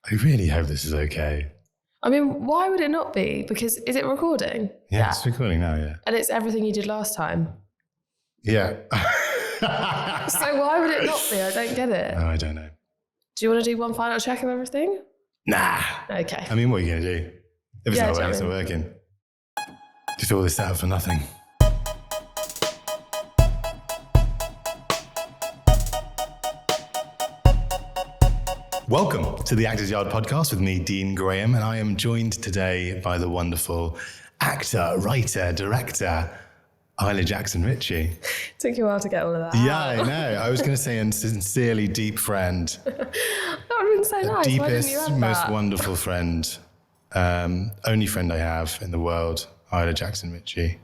I really hope this is okay. I mean, why would it not be? Because is it recording? Yeah, it's recording now, yeah. And it's everything you did last time? Yeah. So why would it not be? I don't get it. No, I don't know. Do you want to do one final check of everything? Nah. Okay. I mean, what are you going to do? If it's not working, it's not working. Just all this setup for nothing. Welcome to the Actors Yard podcast with me, Dean Graham, and I am joined today by the wonderful actor, writer, director, Isla Jackson Ritchie. Took you a while to get all of that Yeah, out. I know. I was going to say a sincerely deep friend. That would have been so nice. Deepest, most wonderful friend. Only friend I have in the world, Isla Jackson Ritchie.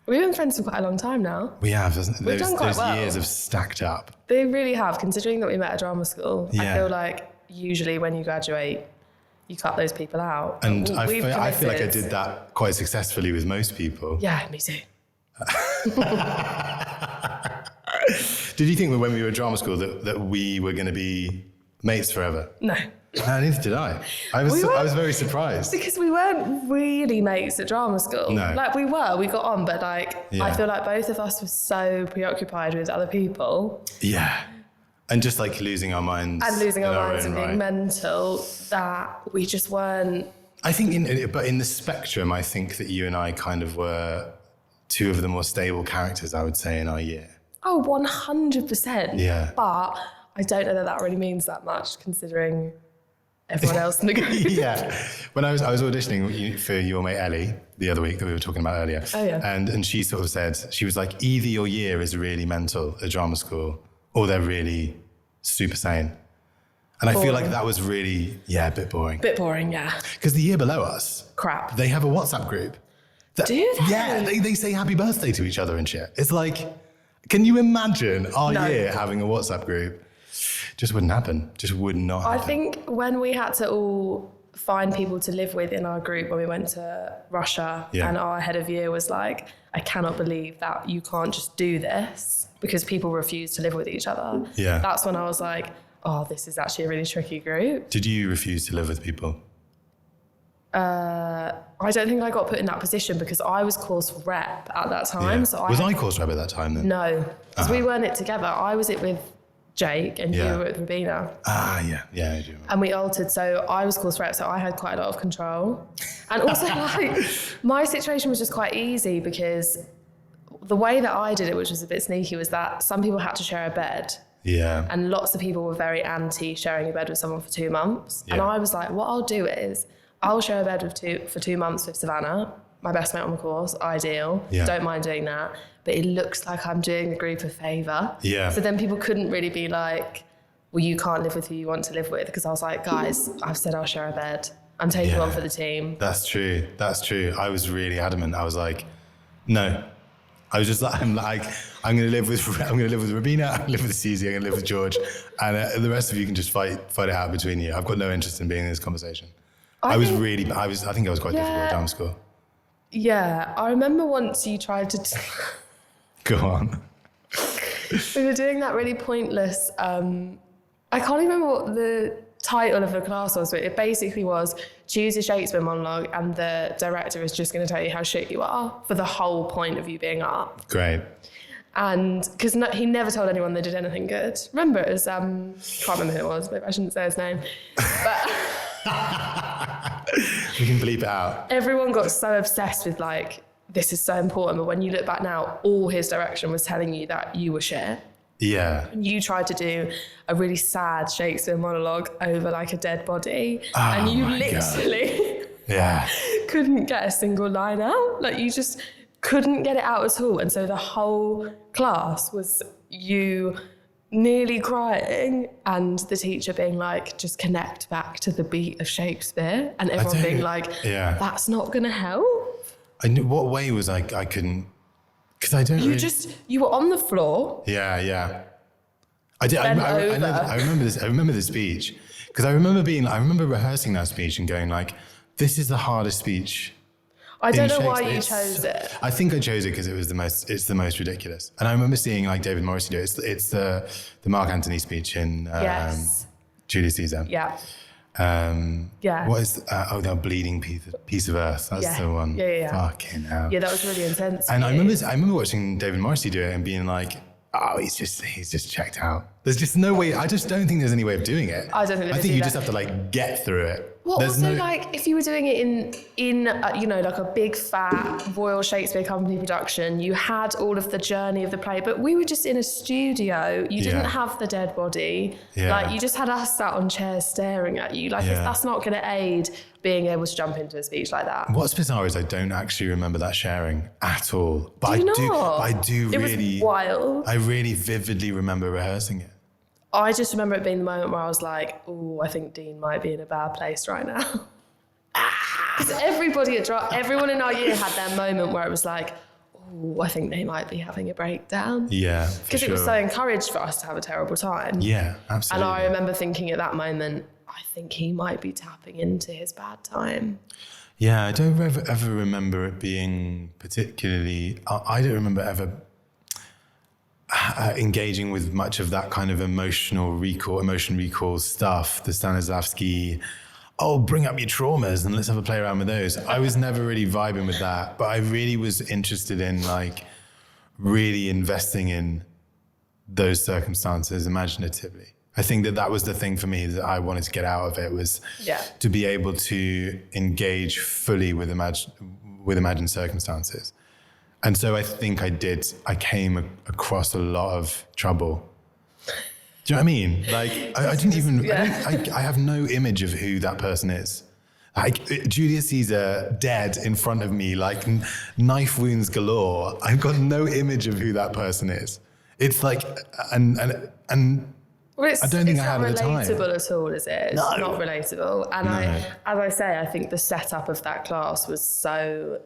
We've been friends for quite a long time now. We have. We've done quite well. Years have stacked up. They really have, considering that we met at drama school. Yeah. I feel like usually when you graduate, you cut those people out. And I feel like I did that quite successfully with most people. Yeah, me too. Did you think when we were at drama school that we were going to be mates forever? No. Neither did I. I was very surprised. Because we weren't really mates at drama school. No. Like we got on, but I feel like both of us were so preoccupied with other people. Yeah. And just like losing our minds. And losing our minds own and being mental, that we just weren't. I think, but in the spectrum, I think that you and I kind of were two of the more stable characters, I would say, in our year. Oh, 100%. Yeah. But I don't know that really means that much, considering everyone else in the group. Yeah. When I was auditioning for your mate Ellie the other week that we were talking about earlier. Oh, yeah. And she sort of said, she was like, either your year is really mental at drama school or they're really super sane. And boring. I feel like that was really, a bit boring. Bit boring, yeah. Because the year below us, crap. They have a WhatsApp group. Do they? Yeah, they say happy birthday to each other and shit. It's like, can you imagine our year having a WhatsApp group? Just wouldn't happen. Just would not happen. I think when we had to all find people to live with in our group when we went to Russia, and our head of year was like, I cannot believe that you can't just do this because people refuse to live with each other. Yeah. That's when I was like, oh, this is actually a really tricky group. Did you refuse to live with people? I don't think I got put in that position because I was course rep at that time. Yeah. So was I course rep at that time then? No, because we weren't it together. I was it with Jake and you were with Rabina. Ah, yeah, I do. And we altered, so I was course rep, so I had quite a lot of control. And also, my situation was just quite easy because the way that I did it, which was a bit sneaky, was that some people had to share a bed. Yeah. And lots of people were very anti sharing a bed with someone for 2 months. Yeah. And I was like, what I'll do is, I'll share a bed for 2 months with Savannah, my best mate on the course, ideal. Yeah. Don't mind doing that. But it looks like I'm doing the group a favour. Yeah. So then people couldn't really be like, well, you can't live with who you want to live with. Because I was like, guys, I've said I'll share a bed. I'm taking one for the team. That's true. I was really adamant. I was like, no. I was just like, I'm going to live with Rabina, I'm going to live with Cece, I'm going to live with George. And the rest of you can just fight it out between you. I've got no interest in being in this conversation. I think I was quite difficult at drama school. Yeah, I remember once you tried to... Go on. We were doing that really pointless... I can't remember what the title of the class was, but it basically was choose a Shakespeare monologue and the director is just going to tell you how shit you are for the whole point of you being up. Great. And because he never told anyone they did anything good. Remember, it was... can't remember who it was, maybe I shouldn't say his name. But... We can bleep it out. Everyone got so obsessed with like, this is so important. But when you look back now, all his direction was telling you that you were shit. Yeah. You tried to do a really sad Shakespeare monologue over like a dead body. Oh, and you literally couldn't get a single line out. Like you just couldn't get it out at all. And so the whole class was you nearly crying and the teacher being like, just connect back to the beat of Shakespeare, and everyone being like, that's not going to help. I knew, what way was I couldn't, because I don't you were on the floor. Yeah. I did. I remember the speech because I remember rehearsing that speech and going like, this is the hardest speech. I don't know why you chose it. I think I chose it because it's the most ridiculous. And I remember seeing like David Morrissey do it. It's the Mark Antony speech in Julius Caesar. Yeah. What is, the bleeding piece of earth. That's the one. Yeah. Fucking hell. Yeah, that was really intense. And I remember watching David Morrissey do it and being like, oh, he's just checked out. There's just no way. I just don't think there's any way of doing it. I don't think I think you just have to like get through it. Well, also like if you were doing it in like a big fat Royal Shakespeare Company production, you had all of the journey of the play, but we were just in a studio. You didn't have the dead body. Yeah. Like you just had us sat on chairs staring at you. Like if that's not going to aid being able to jump into a speech like that. What's bizarre is I don't actually remember that sharing at all. But I do really. It was wild. I really vividly remember rehearsing it. I just remember it being the moment where I was like, oh, I think Dean might be in a bad place right now. Because everyone in our year had their moment where it was like, oh, I think they might be having a breakdown. Yeah, because it was so encouraged for us to have a terrible time. Yeah, absolutely. And I remember thinking at that moment, I think he might be tapping into his bad time. Yeah, I don't ever remember it being particularly, I don't remember ever engaging with much of that kind of emotion recall stuff, the Stanislavski, bring up your traumas and let's have a play around with those. I was never really vibing with that, but I really was interested in like really investing in those circumstances imaginatively. I think that was the thing for me that I wanted to get out of it, was to be able to engage fully with imagined circumstances. And so I think I came across a lot of trouble. Do you know what I mean? Like, I have no image of who that person is. Like, Julius Caesar dead in front of me, like knife wounds galore. I've got no image of who that person is. It's like, and well, I don't think I have at the time. It's not relatable at all, is it? It's not relatable. And as I say, I think the setup of that class was so...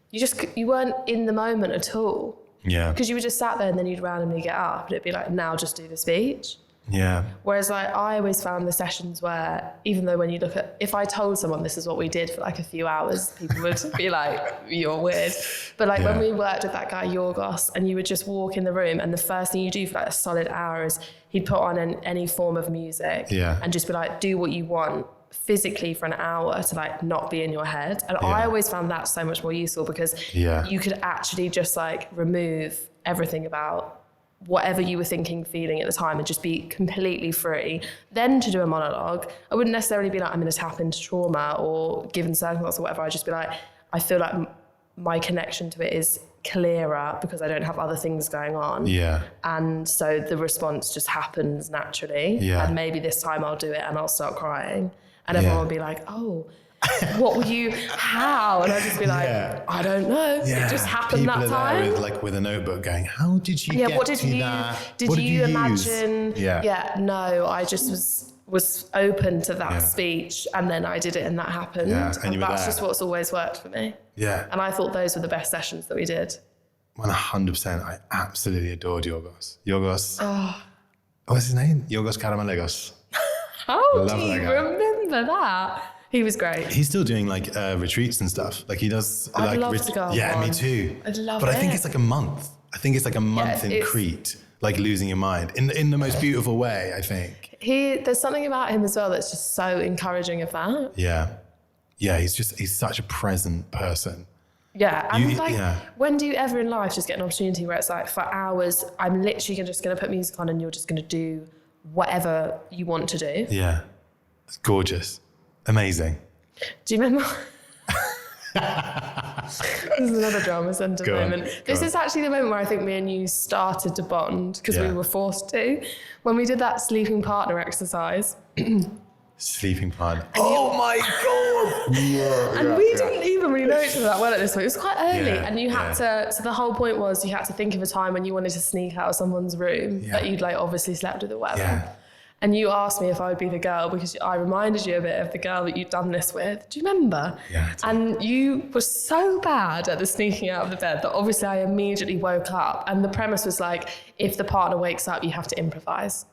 You weren't in the moment at all. Yeah. Because you were just sat there and then you'd randomly get up and it'd be like, now just do the speech. Yeah. Whereas like I always found the sessions where, even though when you look at, if I told someone this is what we did for like a few hours, people would be like, you're weird. But like when we worked with that guy Yorgos and you would just walk in the room and the first thing you do for like a solid hour is he'd put on any form of music and just be like, do what you want physically for an hour to like not be in your head. And I always found that so much more useful because you could actually just like remove everything about whatever you were thinking, feeling at the time and just be completely free. Then to do a monologue, I wouldn't necessarily be like, I'm going to tap into trauma or given circumstances or whatever. I'd just be like, I feel like my connection to it is clearer because I don't have other things going on. Yeah. And so the response just happens naturally. Yeah. And maybe this time I'll do it and I'll start crying. And everyone will be like, oh, what were you, how? And I'd just be like, I don't know. It just happened People that time. People are there with a notebook going, how did you get what did to you, that? Did what you did you imagine? Use? No, I just was open to that speech and then I did it and that happened. Yeah. And that's just what's always worked for me. Yeah. And I thought those were the best sessions that we did. 100%. I absolutely adored Yorgos. What's his name? Yorgos Karamallegos. How do you remember that? He was great. He's still doing like retreats and stuff. Like he does. I'd love to go on one. Me too. I'd love But I think it's like a month. I think it's like a month in Crete, like losing your mind in the most beautiful way, I think. There's something about him as well that's just so encouraging of that. Yeah. Yeah, he's such a present person. Yeah, and when do you ever in life just get an opportunity where it's like for hours, I'm literally just going to put music on and you're just going to do whatever you want to do? Yeah, it's gorgeous. Amazing. Do you remember? This is another drama centre moment. This is actually the moment where I think me and you started to bond because we were forced to. When we did that sleeping partner exercise. Sleeping partner. Oh my God! And we didn't even really know each other that well at this point. It was quite early and you had to, so the whole point was you had to think of a time when you wanted to sneak out of someone's room that you'd like obviously slept with or whatever. Yeah. And you asked me if I would be the girl because I reminded you a bit of the girl that you'd done this with. Do you remember? Yeah. And you were so bad at the sneaking out of the bed that obviously I immediately woke up. And the premise was like, if the partner wakes up, you have to improvise.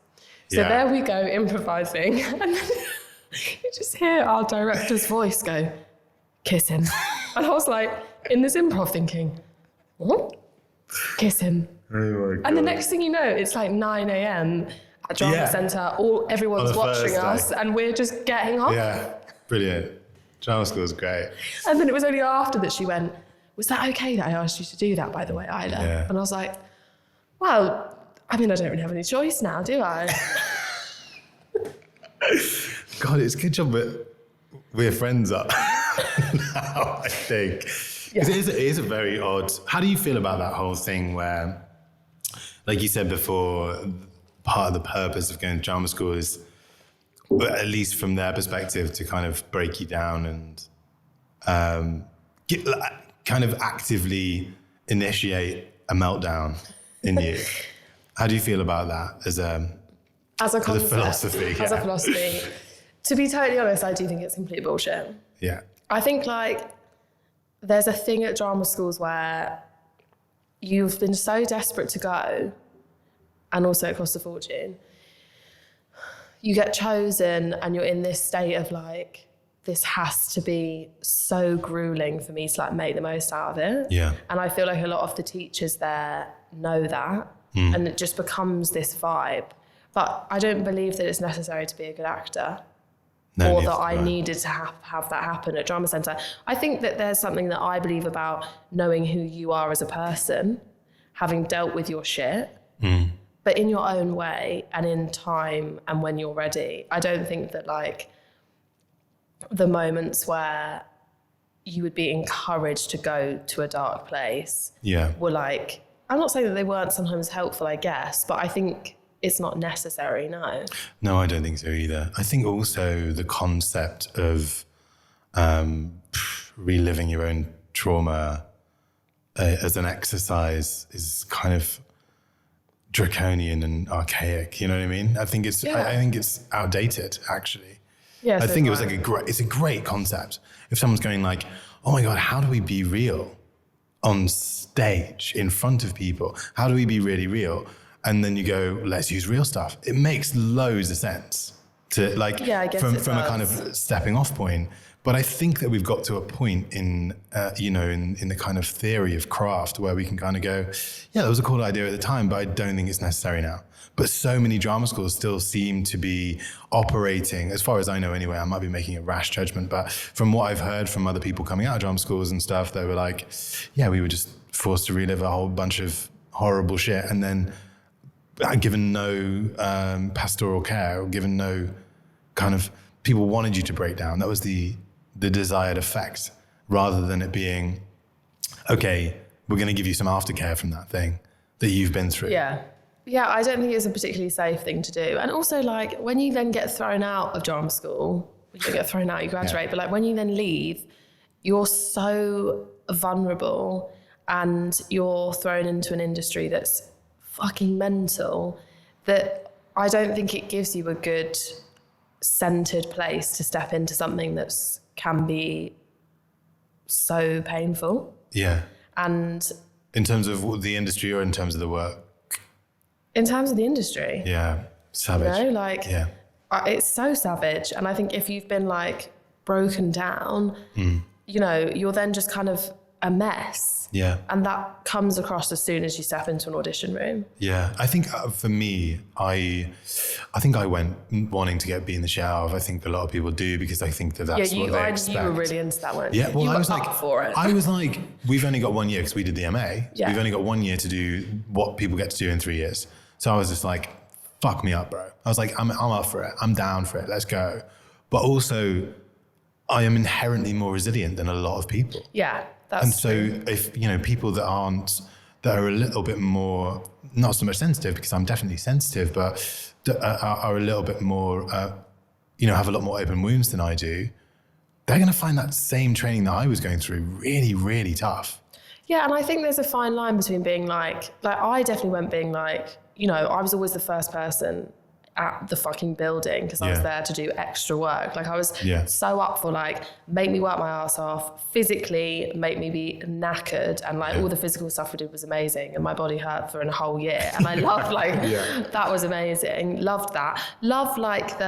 So there we go, improvising. And then you just hear our director's voice go, kiss him. And I was like, in this improv thinking, what? Kiss him. Oh my God. And the next thing you know, it's like 9 a.m. at Drama Centre. Everyone's On the watching Thursday. us and we're just getting off. Yeah, brilliant. Drama school is great. And then it was only after that she went, was that okay that I asked you to do that, by the way, Isla? Yeah. And I was like, well, I mean, I don't really have any choice now, do I? God, it's a good job we're friends up now, I think. 'Cause it is a very odd... How do you feel about that whole thing where, like you said before, part of the purpose of going to drama school is, at least from their perspective, to kind of break you down and kind of actively initiate a meltdown in you. How do you feel about that as a philosophy? As a philosophy. To be totally honest, I do think it's complete bullshit. Yeah. I think like there's a thing at drama schools where you've been so desperate to go, and also it costs a fortune. You get chosen and you're in this state of like, this has to be so grueling for me to like make the most out of it. Yeah. And I feel like a lot of the teachers there know that, and it just becomes this vibe. But I don't believe that it's necessary to be a good actor. No, or that I needed to have that happen at Drama Centre. I think that there's something that I believe about knowing who you are as a person, having dealt with your shit, but in your own way and in time and when you're ready. I don't think that like the moments where you would be encouraged to go to a dark place were like, I'm not saying that they weren't sometimes helpful, I guess, but I think it's not necessary, no. No, I don't think so either. I think also the concept of reliving your own trauma as an exercise is kind of draconian and archaic. You know what I mean? I think it's I think it's outdated actually. Yeah, I think it was like it's a great concept. If someone's going like, oh my God, how do we be real on stage in front of people? How do we be really real? And then you go, let's use real stuff. It makes loads of sense to like from a kind of stepping off point. But I think that we've got to a point in the kind of theory of craft where we can kind of go, yeah, that was a cool idea at the time, but I don't think it's necessary now. But so many drama schools still seem to be operating, as far as I know anyway, I might be making a rash judgment, but from what I've heard from other people coming out of drama schools and stuff, they were like, yeah, we were just forced to relive a whole bunch of horrible shit and then given no pastoral care, or given no kind of, people wanted you to break down. That was the desired effect, rather than it being, okay, we're going to give you some aftercare from that thing that you've been through. Yeah, I don't think it's a particularly safe thing to do. And also, like, when you then get thrown out of drama school, you don't get thrown out, you graduate, but like when you then leave, you're so vulnerable and you're thrown into an industry that's fucking mental that I don't think it gives you a good centered place to step into something that's can be so painful. Yeah. And in terms of the industry or in terms of the work? In terms of the industry. Yeah. Savage. You know, like, it's so savage. And I think if you've been like broken down, you know, you're then just kind of a mess. Yeah. And that comes across as soon as you step into an audition room. Yeah. I think for me, I think I went wanting to be in the shower. I think a lot of people do because I think that's what they expect. You were really into that one. Yeah. Well, you I was were like, up for it. I was like, we've only got 1 year because we did the MA. Yeah. We've only got 1 year to do what people get to do in 3 years. So I was just like, fuck me up, bro. I was like, I'm up for it. I'm down for it. Let's go. But also, I am inherently more resilient than a lot of people. Yeah. And so if, you know, people that are a little bit more, not so much sensitive, because I'm definitely sensitive, but are a little bit more, have a lot more open wounds than I do, they're going to find that same training that I was going through really, really tough. Yeah, and I think there's a fine line between being like I definitely went being like, you know, I was always the first person at the fucking building because I was there to do extra work. Like I was so up for like, make me work my ass off, physically make me be knackered, and like all the physical stuff we did was amazing and my body hurt for a whole year. And I loved that was amazing. Loved that. Loved like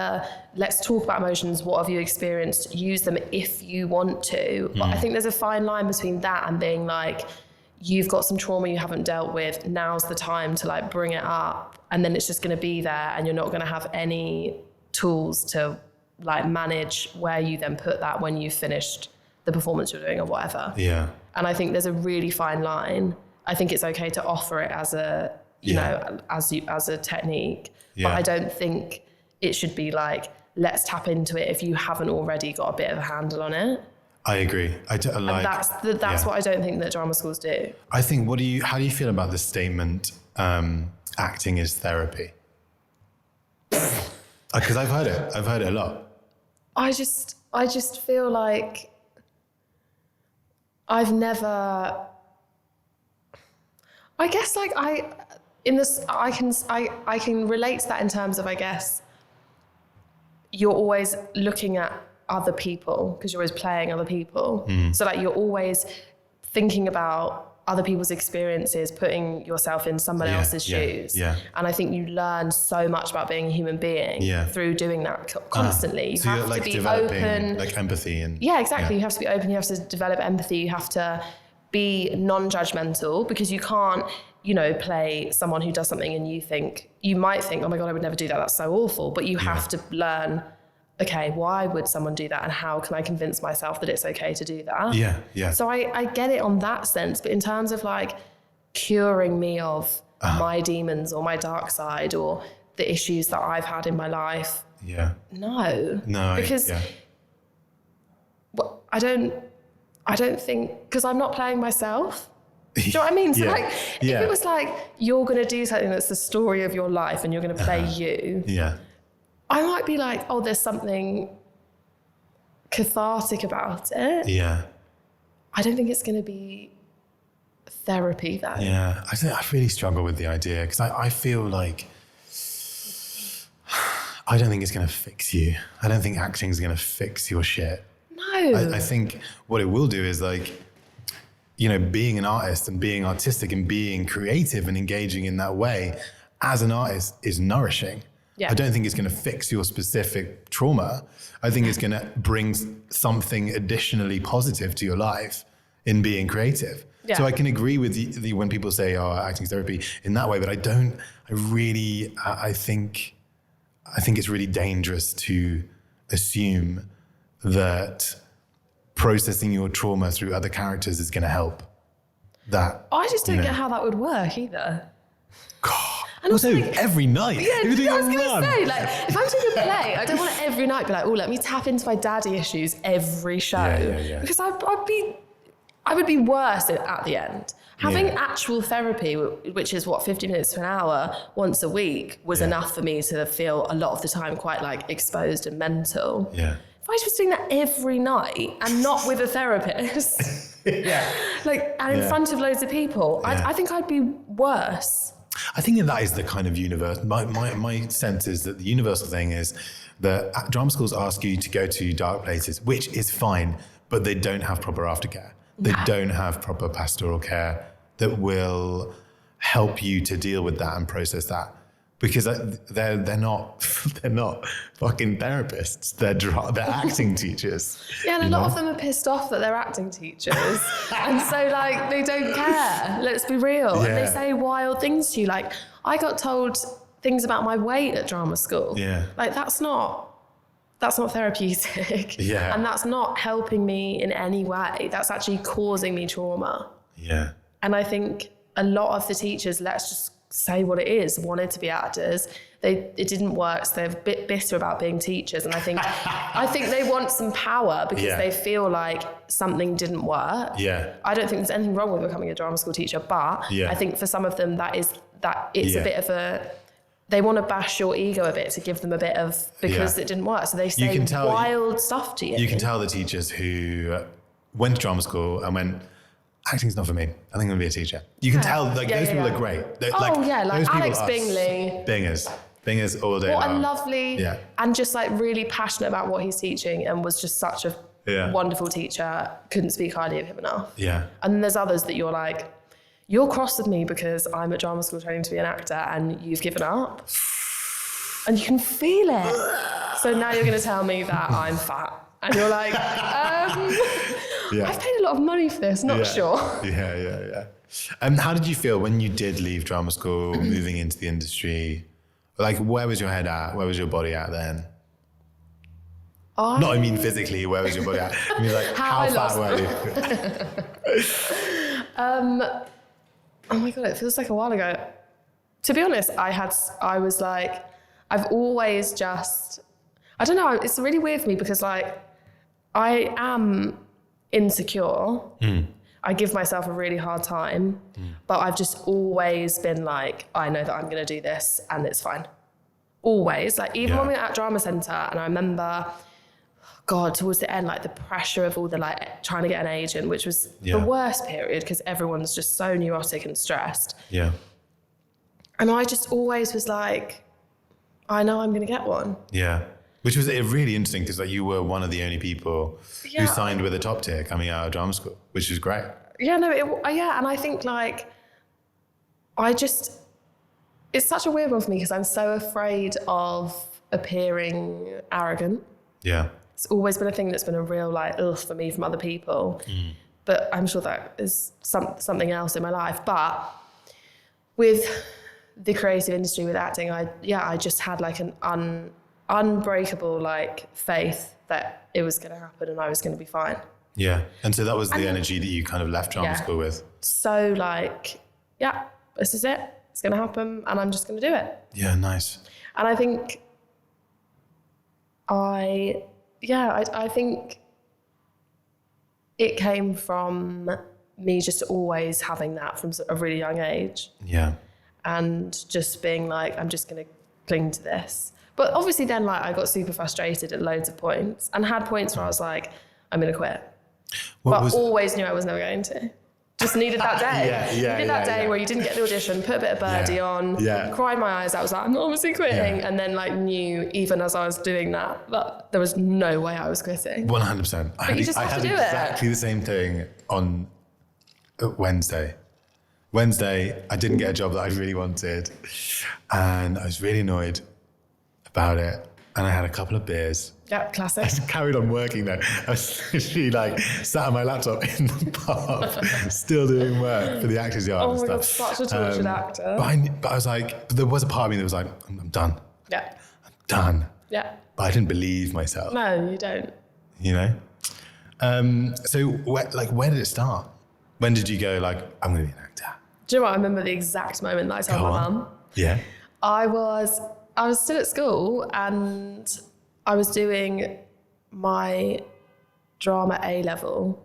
let's talk about emotions. What have you experienced? Use them if you want to. But I think there's a fine line between that and being like, you've got some trauma you haven't dealt with. Now's the time to like bring it up and then it's just going to be there, and you're not going to have any tools to like manage where you then put that when you've finished the performance you're doing or whatever. Yeah. And I think there's a really fine line. I think it's okay to offer it as a, you know, as a technique, but I don't think it should be like, let's tap into it if you haven't already got a bit of a handle on it. I agree. That's what I don't think that drama schools do. I think, how do you feel about the statement, acting is therapy? Because I've heard it a lot. I just feel like I've never, I guess like I can relate to that in terms of, I guess, you're always looking at other people because you're always playing other people. So like you're always thinking about other people's experiences, putting yourself in somebody else's shoes. Yeah. And I think you learn so much about being a human being through doing that constantly. You have to be open. Like empathy and... Yeah, exactly. You have to be open. You have to develop empathy. You have to be non-judgmental, because you can't, you know, play someone who does something and you might think, oh my God, I would never do that. That's so awful. But you have to learn, okay, why would someone do that? And how can I convince myself that it's okay to do that? Yeah, yeah. So I get it on that sense. But in terms of like curing me of my demons or my dark side or the issues that I've had in my life, no. Because I don't think, because I'm not playing myself. Do you know what I mean? So like, if it was like, you're going to do something that's the story of your life and you're going to play you. Yeah. I might be like, oh, there's something cathartic about it. Yeah. I don't think it's going to be therapy though. Yeah. I really struggle with the idea, because I feel like I don't think it's going to fix you. I don't think acting is going to fix your shit. No. I think what it will do is like, you know, being an artist and being artistic and being creative and engaging in that way as an artist is nourishing. Yeah. I don't think it's going to fix your specific trauma. I think it's going to bring something additionally positive to your life in being creative. Yeah. So I can agree with the when people say, oh, acting's therapy in that way, but I think it's really dangerous to assume that processing your trauma through other characters is going to help that. I just don't get how that would work either. God. And also like, every night. Yeah, I was going to say, like, if I'm doing a play, I don't want to every night be like, oh, let me tap into my daddy issues every show. Yeah. Because I would be worse at the end. Having actual therapy, which is 50 minutes to an hour once a week, was enough for me to feel a lot of the time quite like exposed and mental. Yeah. If I was doing that every night and not with a therapist, and in front of loads of people, I think I'd be worse. I think that is the kind of universe. My sense is that the universal thing is that drama schools ask you to go to dark places, which is fine, but they don't have proper aftercare. They don't have proper pastoral care that will help you to deal with that and process that. Because they're not fucking therapists. They're acting teachers. Yeah, and a lot of them are pissed off that they're acting teachers, and so like they don't care. Let's be real. Yeah. And they say wild things to you. Like I got told things about my weight at drama school. Yeah. Like that's not therapeutic. Yeah. And that's not helping me in any way. That's actually causing me trauma. Yeah. And I think a lot of the teachers, let's just say what it is, wanted to be actors. It didn't work, so they're a bit bitter about being teachers. And I think they want some power because they feel like something didn't work. Yeah. I don't think there's anything wrong with becoming a drama school teacher, but I think for some of them it's a bit of a, they want to bash your ego a bit to give them a bit of, because it didn't work. So they say wild stuff to you. You can tell the teachers who went to drama school and went, acting's not for me. I think I'm going to be a teacher. You can tell, like, those people are great. Like Alex Bingley. Bingers all day long. What a lovely, and just like really passionate about what he's teaching, and was just such a wonderful teacher. Couldn't speak highly of him enough. Yeah. And then there's others that you're like, you're cross with me because I'm at drama school training to be an actor and you've given up. And you can feel it. So now you're going to tell me that I'm fat And you're like, Yeah. I've paid a lot of money for this, not sure. Yeah. How did you feel when you did leave drama school, moving into the industry? Like, where was your head at? Where was your body at then? I mean physically, where was your body at? I mean, like, how fat were you? Oh my God, it feels like a while ago. To be honest, I was like, I've always just, I don't know, it's really weird for me because like, I am insecure. I give myself a really hard time, but I've just always been like, I know that I'm going to do this and it's fine. Always. Like even when we were at Drama Centre, and I remember, God, towards the end, like the pressure of all the like trying to get an agent, which was the worst period because everyone's just so neurotic and stressed. Yeah. And I just always was like, I know I'm going to get one. Yeah. Which was really interesting because like you were one of the only people who signed with a top tier coming out of drama school, which is great. Yeah, no, and I think like, it's such a weird one for me because I'm so afraid of appearing arrogant. Yeah. It's always been a thing that's been a real like, ugh, for me from other people. But I'm sure that is something else in my life. But with the creative industry, with acting, I just had like an unbreakable like faith that it was going to happen and I was going to be fine. Yeah. And so that was the energy that you kind of left drama school with. So like, yeah, this is it. It's going to happen and I'm just going to do it. Yeah, nice. And I think I think it came from me just always having that from a really young age. Yeah. And just being like, I'm just going to cling to this. But obviously then like I got super frustrated at loads of points and had points where I was like, I'm going to quit. Always knew I was never going to. Just needed that day. Needed that day where you didn't get the audition, put a bit of Birdie on, cried my eyes out, was like, I'm obviously quitting. And then like knew even as I was doing that there was no way I was quitting. 100%. But you just have to do it. Exactly the same thing on Wednesday. I didn't get a job that I really wanted and I was really annoyed about it. And I had a couple of beers. Yeah, classic. I just carried on working there. I was literally like sat on my laptop in the pub, still doing work for the Actors Yard and stuff. Oh my God, such a tortured actor. But I was like, there was a part of me that was like, I'm done. Yeah. I'm done. Yeah. But I didn't believe myself. No, you don't. You know? So where did it start? When did you go like, I'm going to be an actor? Do you know what? I remember the exact moment that I told my mum. Yeah. I was still at school and I was doing my drama A-level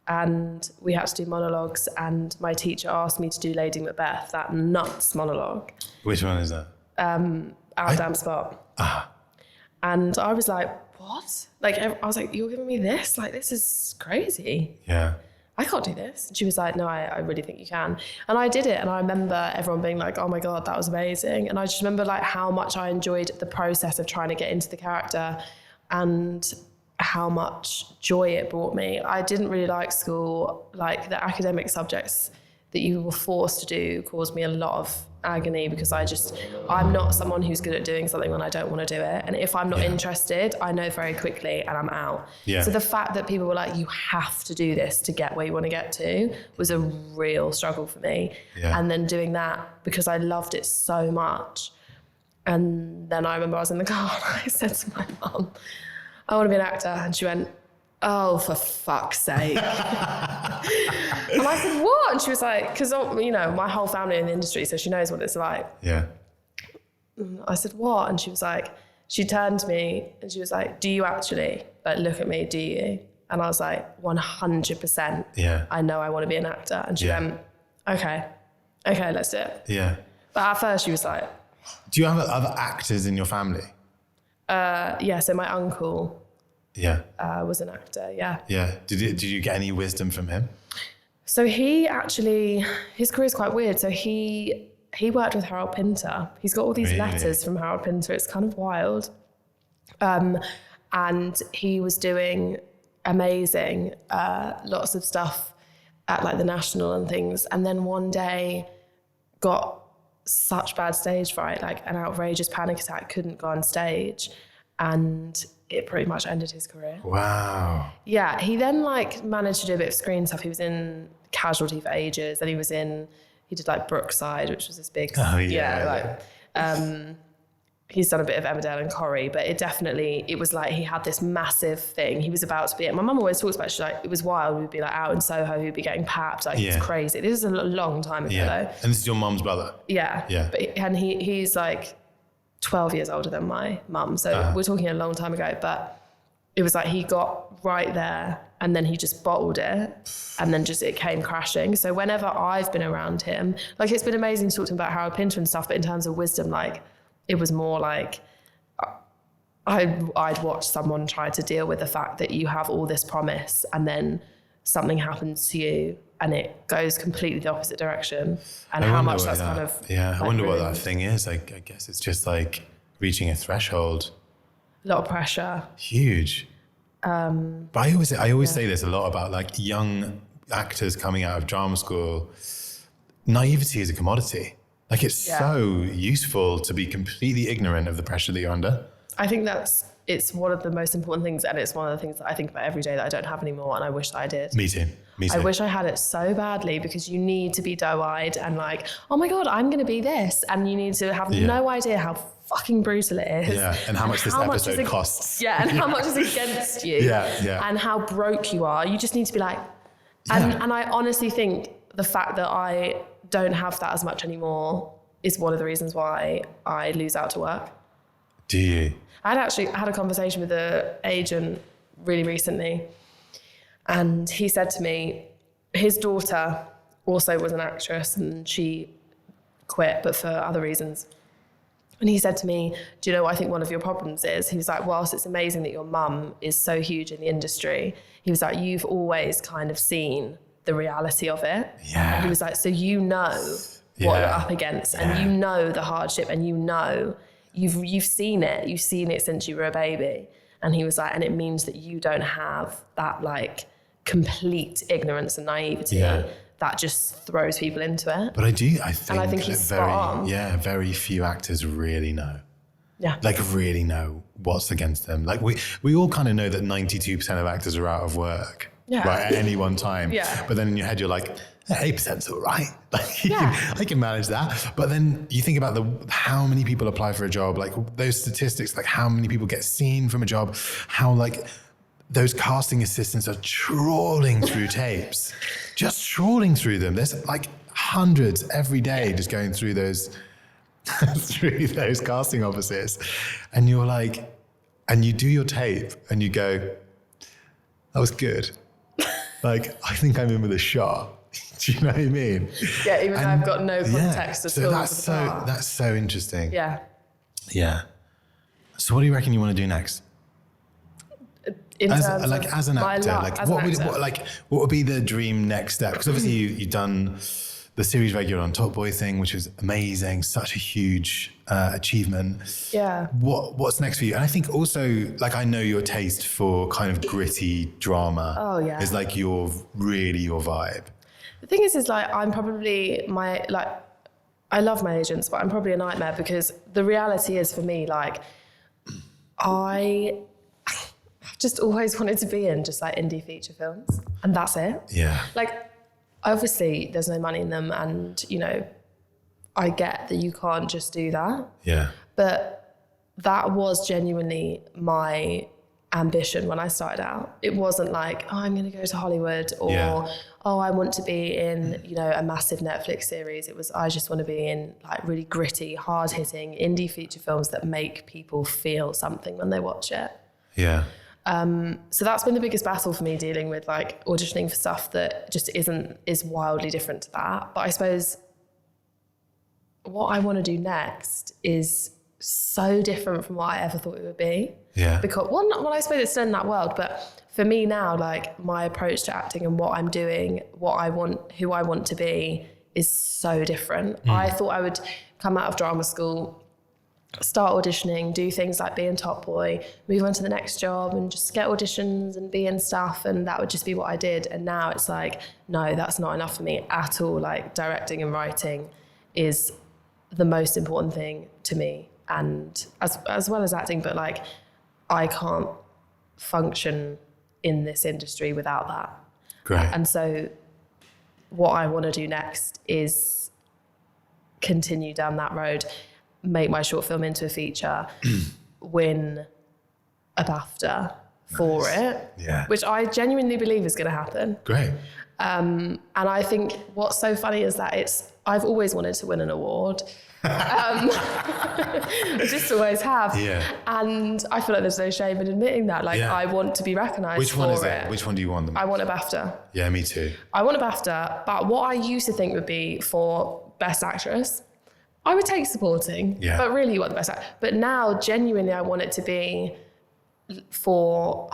and we had to do monologues and my teacher asked me to do Lady Macbeth, that nuts monologue. Which one is that? Our Damn Spot. And I was like, what? Like, I was like, you're giving me this? Like, this is crazy. Yeah. I can't do this. And she was like, no, I really think you can. And I did it. And I remember everyone being like, oh my God, that was amazing. And I just remember like how much I enjoyed the process of trying to get into the character and how much joy it brought me. I didn't really like school. Like the academic subjects that you were forced to do caused me a lot of agony because I'm not someone who's good at doing something when I don't want to do it. And if I'm not interested, I know very quickly and I'm out. Yeah. So the fact that people were like, you have to do this to get where you want to get to was a real struggle for me. Yeah. And then doing that because I loved it so much. And then I remember I was in the car and I said to my mum, I want to be an actor. And she went, oh, for fuck's sake. And I said, what? And she was like, because, you know, my whole family in the industry, so she knows what it's like. Yeah. And I said, what? And she was like, she turned to me and she was like, do you actually? Like, look at me, do you? And I was like, 100%. Yeah. I know I want to be an actor. And she went, okay, let's do it. Yeah. But at first she was like... Do you have other actors in your family? Yeah, so my uncle... Yeah. Was an actor, yeah. Yeah. Did you get any wisdom from him? So he actually, his career is quite weird. So he worked with Harold Pinter. He's got all these letters from Harold Pinter. It's kind of wild. And he was doing amazing, lots of stuff at like the National and things. And then one day got such bad stage fright, like an outrageous panic attack, couldn't go on stage. And it pretty much ended his career. Wow. Yeah, he then like managed to do a bit of screen stuff. He was in Casualty for ages, and he did like Brookside, which was this big, he's done a bit of Emmerdale and Corrie, but it was like he had this massive thing. He was about to be, my mum always talks about it, she's like, it was wild. We'd be like out in Soho, we'd be getting papped, like it's crazy. This is a long time ago though. And this is your mum's brother? Yeah. And he's like 12 years older than my mum, so we're talking a long time ago, but it was like he got right there and then he just bottled it and then it came crashing. So whenever I've been around him, like it's been amazing to talk to him about Harold Pinter and stuff, but in terms of wisdom, like it was more like I'd watch someone try to deal with the fact that you have all this promise and then something happens to you and it goes completely the opposite direction, and how much that's kind of... Yeah, I wonder what that thing is. I guess it's just like reaching a threshold. A lot of pressure. Huge. But I always say this a lot about like young actors coming out of drama school. Naivety is a commodity. Like it's so useful to be completely ignorant of the pressure that you're under. I think it's one of the most important things, and it's one of the things that I think about every day that I don't have anymore, and I wish that I did. Me too. I wish I had it so badly, because you need to be doe-eyed and like, oh my God, I'm going to be this. And you need to have no idea how fucking brutal it is. Yeah, and how much this episode costs. Yeah, and how much is against you. Yeah. And how broke you are. You just need to be like, and I honestly think the fact that I don't have that as much anymore is one of the reasons why I lose out to work. Do you? I'd actually had a conversation with an agent really recently, and he said to me, his daughter also was an actress and she quit, but for other reasons. And he said to me, do you know what I think one of your problems is? He was like, whilst it's amazing that your mum is so huge in the industry, he was like, you've always kind of seen the reality of it. Yeah. And he was like, so you know what you're up against, and you know the hardship, and you know you've seen it. You've seen it since you were a baby. And he was like, and it means that you don't have that like complete ignorance and naivety that just throws people into it. But I think he's spot on. Very few actors really know. Yeah. Like really know what's against them. Like we all kind of know that 92% of actors are out of work. Yeah. Right, at any one time. Yeah. But then in your head, you're like, 8%'s all right. Like, I can manage that. But then you think about how many people apply for a job, like those statistics, like how many people get seen from a job, how like those casting assistants are trawling through tapes, just trawling through them. There's like hundreds every day just going through those casting offices. And you're like, and you do your tape and you go, that was good. Like, I think I'm in with a shot. Do you know what I mean? Yeah, even though I've got no context at all. That's so interesting. Yeah. Yeah. So what do you reckon you want to do next? As an actor, what would be the dream next step? Because obviously you've done the series regular on Top Boy thing, which was amazing, such a huge achievement. Yeah. What's next for you? And I think also, like, I know your taste for kind of gritty drama. Oh yeah. Is like your vibe. The thing is like I'm probably I love my agents, but I'm probably a nightmare, because the reality is for me, like I've just always wanted to be in just like indie feature films, and that's it. Yeah. Like, obviously there's no money in them, and you know, I get that you can't just do that. Yeah. But that was genuinely my ambition when I started out. It wasn't like, oh, I'm going to go to Hollywood, or oh, I want to be in, you know, a massive Netflix series. It was, I just want to be in like really gritty, hard-hitting indie feature films that make people feel something when they watch it. Yeah. So that's been the biggest battle for me, dealing with like auditioning for stuff that just is wildly different to that. But I suppose what I want to do next is so different from what I ever thought it would be. Yeah. Because I suppose it's still in that world, but for me now, like my approach to acting and what I'm doing, what I want, who I want to be, is so different. I thought I would come out of drama school, start auditioning, do things like being Top Boy, move on to the next job and just get auditions and be in stuff, and that would just be what I did. And now it's like, no, that's not enough for me at all. Like, directing and writing is the most important thing to me, and as well as acting, but like I can't function in this industry without that. Great. And so what I want to do next is continue down that road, make my short film into a feature, win a BAFTA for it, which I genuinely believe is going to happen. Great. And I think what's so funny is that I've always wanted to win an award. Just always have. Yeah. And I feel like there's no shame in admitting that. Like, I want to be recognised. Which one for is it? it. Which one do you want them? I want a BAFTA. Yeah, me too. I want a BAFTA, but what I used to think would be for Best Actress, I would take supporting. Yeah. But really, you want the Best Actress. But now, genuinely, I want it to be for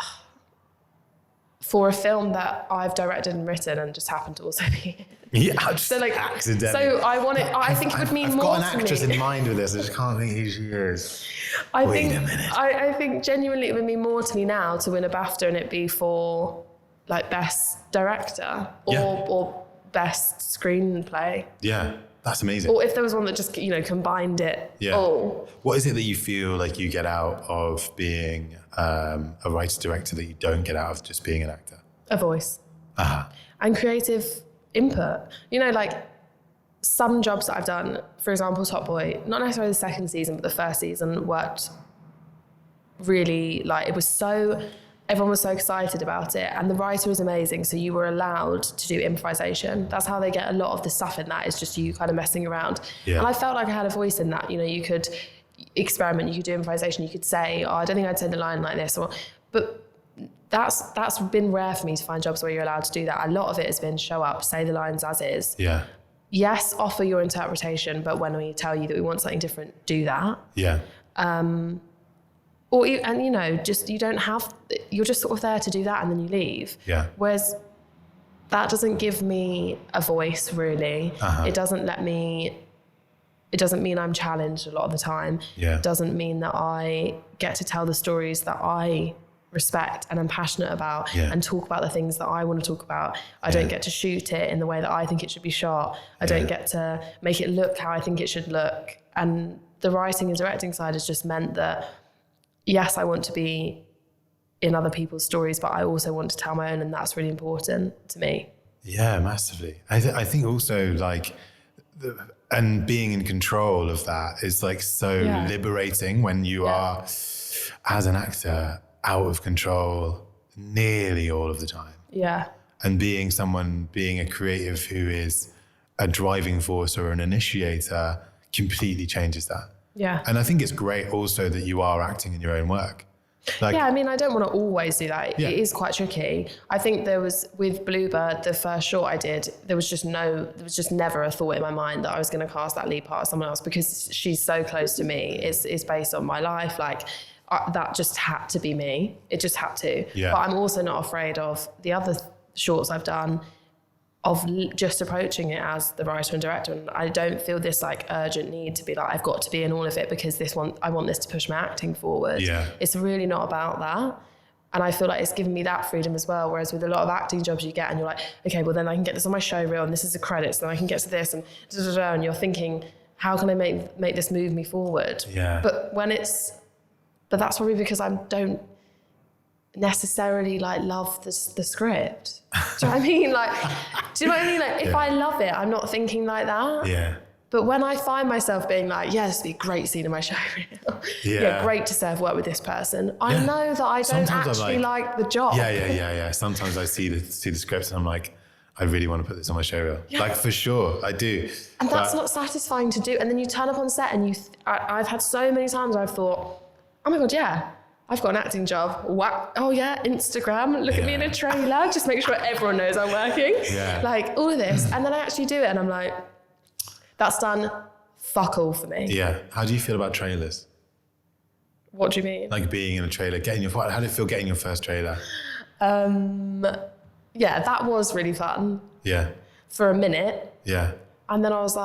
a film that I've directed and written and just happened to also be. Yeah, just So like, accidentally. so I want it. I think it would mean I've more got an to actress me. in mind with this. I just can't think who she is. Wait a minute. I think genuinely it would mean more to me now to win a BAFTA and it be for like Best Director or Best Screenplay. Yeah, that's amazing. Or if there was one that just, combined it all. What is it that you feel like you get out of being a writer-director that you don't get out of just being an actor? A voice. Uh-huh. And creative input. Like some jobs that I've done, for example, Top Boy, not necessarily the second season, but the first season worked really, everyone was so excited about it, and the writer was amazing, so you were allowed to do improvisation. That's how they get a lot of the stuff in that, is just you kind of messing around. Yeah. And I felt like I had a voice in that. You could experiment, you could do improvisation, you could say, I don't think I'd say the line like this, but that's been rare for me to find jobs where you're allowed to do that. A lot of it has been show up, say the lines as is. Yeah. Yes, offer your interpretation, but when we tell you that we want something different, do that. Yeah. Just you don't have, you're just sort of there to do that and then you leave. Yeah. Whereas that doesn't give me a voice, really. Uh-huh. It doesn't mean I'm challenged a lot of the time. Yeah. It doesn't mean that I get to tell the stories that I respect and I'm passionate about and talk about the things that I want to talk about. I don't get to shoot it in the way that I think it should be shot. I don't get to make it look how I think it should look. And the writing and directing side has just meant that, yes, I want to be in other people's stories, but I also want to tell my own, and that's really important to me. Yeah, massively. I think also and being in control of that is so liberating when you are, as an actor, out of control nearly all of the time. Yeah. And being a creative who is a driving force or an initiator completely changes that. Yeah. And I think it's great also that you are acting in your own work. I don't want to always do that. Yeah. It is quite tricky. I think there was, with Bluebird, the first short I did, there was just never a thought in my mind that I was going to cast that lead part as someone else, because she's so close to me. It's based on my life. That just had to be me. It just had to. Yeah. But I'm also not afraid of the other shorts I've done, of just approaching it as the writer and director. And I don't feel this urgent need to be I've got to be in all of it because I want this to push my acting forward. Yeah. It's really not about that. And I feel like it's given me that freedom as well. Whereas with a lot of acting jobs you get and you're like, okay, well then I can get this on my show reel and this is the credits and I can get to this and and you're thinking, how can I make this move me forward? Yeah. But that's probably because I don't necessarily love the script. Do you know what I mean? Do you know what I mean? If I love it, I'm not thinking like that. Yeah. But when I find myself being this would be a great scene in my show reel. Yeah. Great to say I've worked with this person. I know that I don't Sometimes actually like the job. Yeah. Sometimes I see the scripts and I'm like, I really want to put this on my show reel. Yeah. For sure, I do. And that's not satisfying to do. And then you turn up on set and I've had so many times I've thought, oh my God, yeah, I've got an acting job. Wow. Oh yeah, Instagram. Look at me in a trailer. Just make sure everyone knows I'm working. Yeah. All of this. And then I actually do it and I'm like, that's done fuck all for me. Yeah. How do you feel about trailers? What do you mean? Being in a trailer, how did it feel getting your first trailer? Yeah, that was really fun. Yeah. For a minute. Yeah. And then I was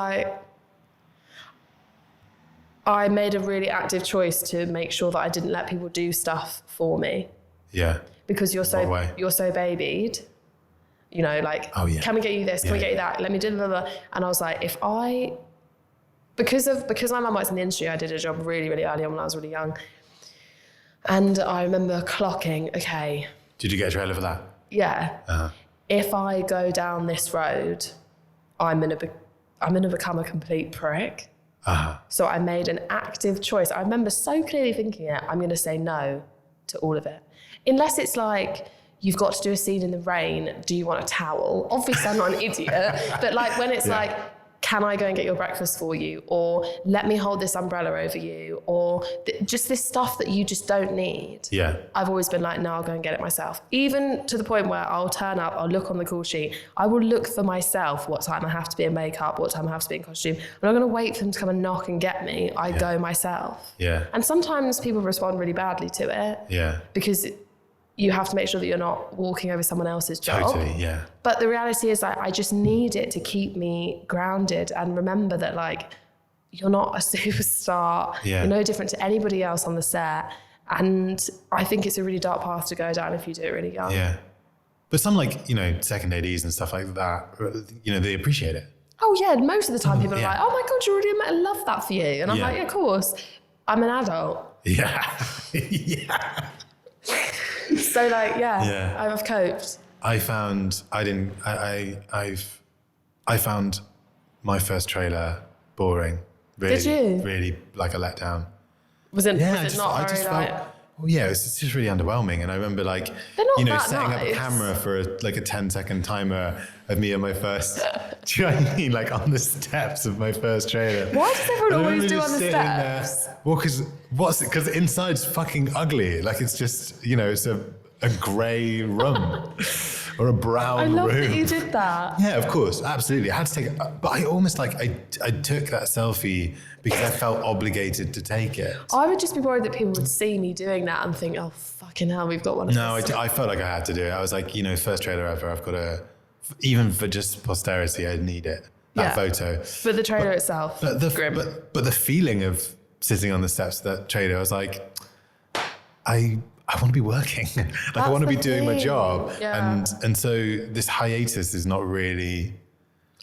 I made a really active choice to make sure that I didn't let people do stuff for me. Yeah. Because you're so babied. Oh, yeah. Can we get you this? Can we get you that? Let me do blah, blah, blah. And I was like, because my mum works in the industry, I did a job really, really early on when I was really young. And I remember clocking, okay. Did you get a trailer for that? Yeah. If I go down this road, I'm gonna become a complete prick. So I made an active choice. I remember so clearly thinking it, I'm gonna say no to all of it. Unless it's like, you've got to do a scene in the rain, do you want a towel? Obviously I'm not an idiot, but like when it's like, can I go and get your breakfast for you? Or let me hold this umbrella over you? Or just this stuff that you just don't need. Yeah. I've always been like, no, I'll go and get it myself. Even to the point where I'll turn up, I'll look on the call sheet. I will look for myself what time I have to be in makeup, what time I have to be in costume. I'm not going to wait for them to come and knock and get me. I go myself. Yeah. And sometimes people respond really badly to it. Yeah. Because you have to make sure that you're not walking over someone else's job. Totally, yeah. But the reality is, like, I just need it to keep me grounded and remember that, like, you're not a superstar. Yeah. You're no different to anybody else on the set. And I think it's a really dark path to go down if you do it really young. Yeah. But some, like, you know, second ADs and stuff like that, you know, they appreciate it. Oh, yeah. Most of the time people are yeah. like, oh, my God, you're already I love that for you. And I'm like, yeah, of course. I'm an adult. Yeah. Yeah. So, like, I've coped. I found my first trailer boring. Really, Did you? Really like a letdown. Was it Yeah, not very like... Well, yeah, it was just really underwhelming. And I remember, like, They're not you know, that setting up a nice. camera for a 10-second timer of me on my first, do you know what I mean? Like on the steps of my first trailer. Why does everyone And I always remember do just on the sitting there. steps? Well, because inside's fucking ugly. Like it's just, you know, it's a grey room or a brown I love room. that you did that. Yeah, of course, absolutely. I had to take it, but I almost like I took that selfie because I felt obligated to take it. I would just be worried that people would see me doing that and think, oh, fucking hell, we've got one of No, those. I felt like I had to do it. I was like, you know, first trailer ever. I've got to, even for just posterity, I need it. That photo. But the trailer itself, But the grim. but the feeling of sitting on the steps of that trailer, I was like, I want to be working. Like I want to be doing my job. Yeah. And so this hiatus is not really.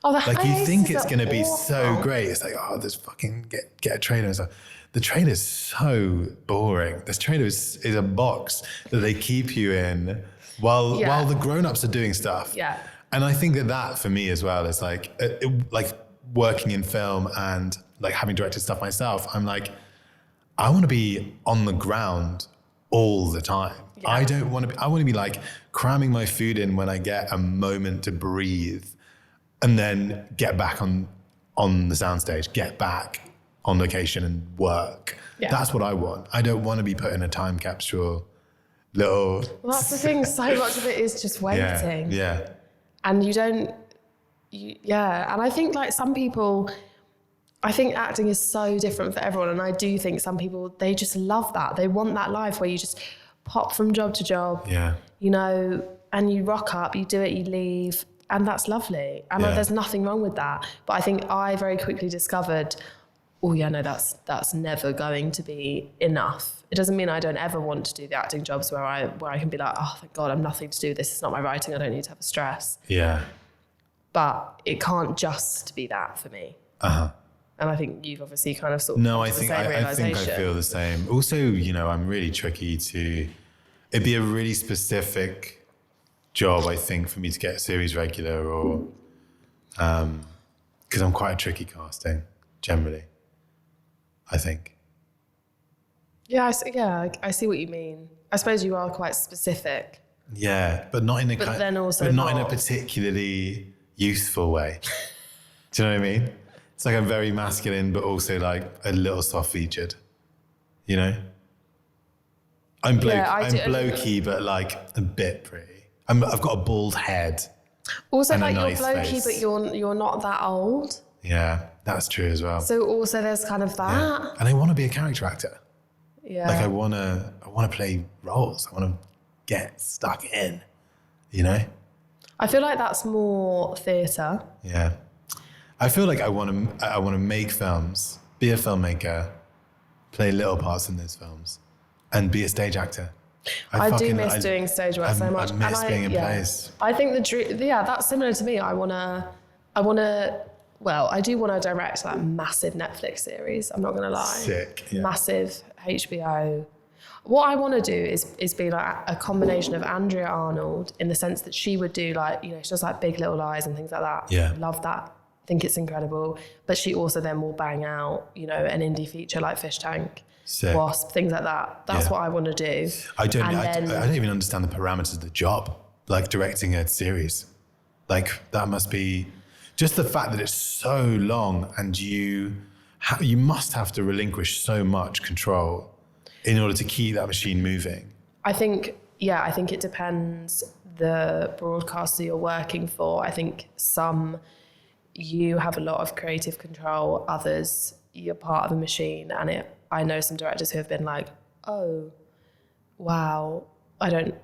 Oh, the Like you think it's going to be awful. so great. It's like, oh, there's fucking get a trailer. It's like, the trailer's so boring. This trailer is a box that they keep you in while the grown-ups are doing stuff. Yeah. And I think that for me as well is like working in film and like having directed stuff myself. I'm like, I want to be on the ground all the time. Yeah. I want to be like cramming my food in when I get a moment to breathe. And then get back on the soundstage, get back on location and work. Yeah. That's what I want. I don't want to be put in a time capsule little... Well, that's the thing. So much of it is just waiting. Yeah. And and I think like some people, I think acting is so different for everyone. And I do think some people, they just love that. They want that life where you just pop from job to job, you know, and you rock up, you do it, you leave. And that's lovely. And there's nothing wrong with that. But I think I very quickly discovered, oh yeah, no, that's never going to be enough. It doesn't mean I don't ever want to do the acting jobs where I can be like, oh, thank God, I'm nothing to do with this. It's not my writing. I don't need to have a stress. Yeah. But it can't just be that for me. Uh-huh. And I think you've obviously kind of sort of No, I think I feel the same. Also, you know, I'm really tricky to, it'd be a really specific job, I think, for me to get series regular or, because I'm quite a tricky casting, generally, I think. Yeah, I see what you mean. I suppose you are quite specific. Yeah, but not in a in a particularly youthful way. Do you know what I mean? It's like I'm very masculine, but also like a little soft-featured, you know? I'm blokey, but like a bit pretty. I've got a bald head. Also, and like a nice you're blokey, face. but you're not that old. Yeah, that's true as well. So also there's kind of that. Yeah. And I want to be a character actor. Yeah. Like I want to play roles. I want to get stuck in, you know? I feel like that's more theatre. Yeah. I feel like I want to make films, be a filmmaker, play little parts in those films, and be a stage actor. I do miss doing stage work so much. I miss being in plays. I think that's similar to me. I do want to direct that massive Netflix series. I'm not going to lie. Sick. Yeah. Massive HBO. What I want to do is be like a combination of Andrea Arnold, in the sense that she would do like, you know, she does like Big Little Lies and things like that. Yeah. Love that. Think it's incredible. But she also then will bang out, you know, an indie feature like Fish Tank, Sick. Wasp, things like that. That's what I want to do. I don't even understand the parameters of the job, like directing a series. Like that must be just the fact that it's so long, and you must have to relinquish so much control in order to keep that machine moving. I think it depends the broadcaster you're working for. I think some you have a lot of creative control, others you're part of a machine, and I know some directors who have been like, oh, wow, I don't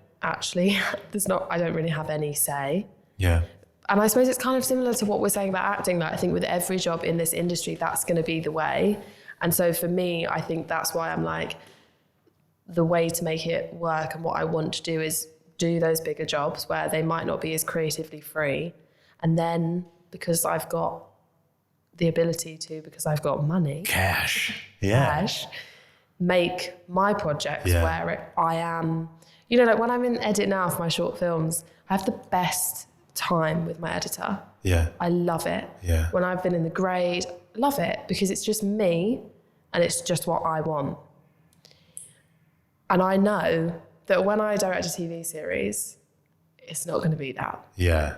really have any say. Yeah. And I suppose it's kind of similar to what we're saying about acting. Like I think with every job in this industry, that's going to be the way. And so for me, I think that's why I'm like, the way to make it work and what I want to do is do those bigger jobs where they might not be as creatively free. And then because I've got the ability to, because I've got money, cash, make my projects where I am, you know, like when I'm in edit now for my short films, I have the best time with my editor. Yeah. I love it. Yeah. When I've been in the grade, I love it because it's just me and it's just what I want. And I know that when I direct a TV series, it's not going to be that. Yeah.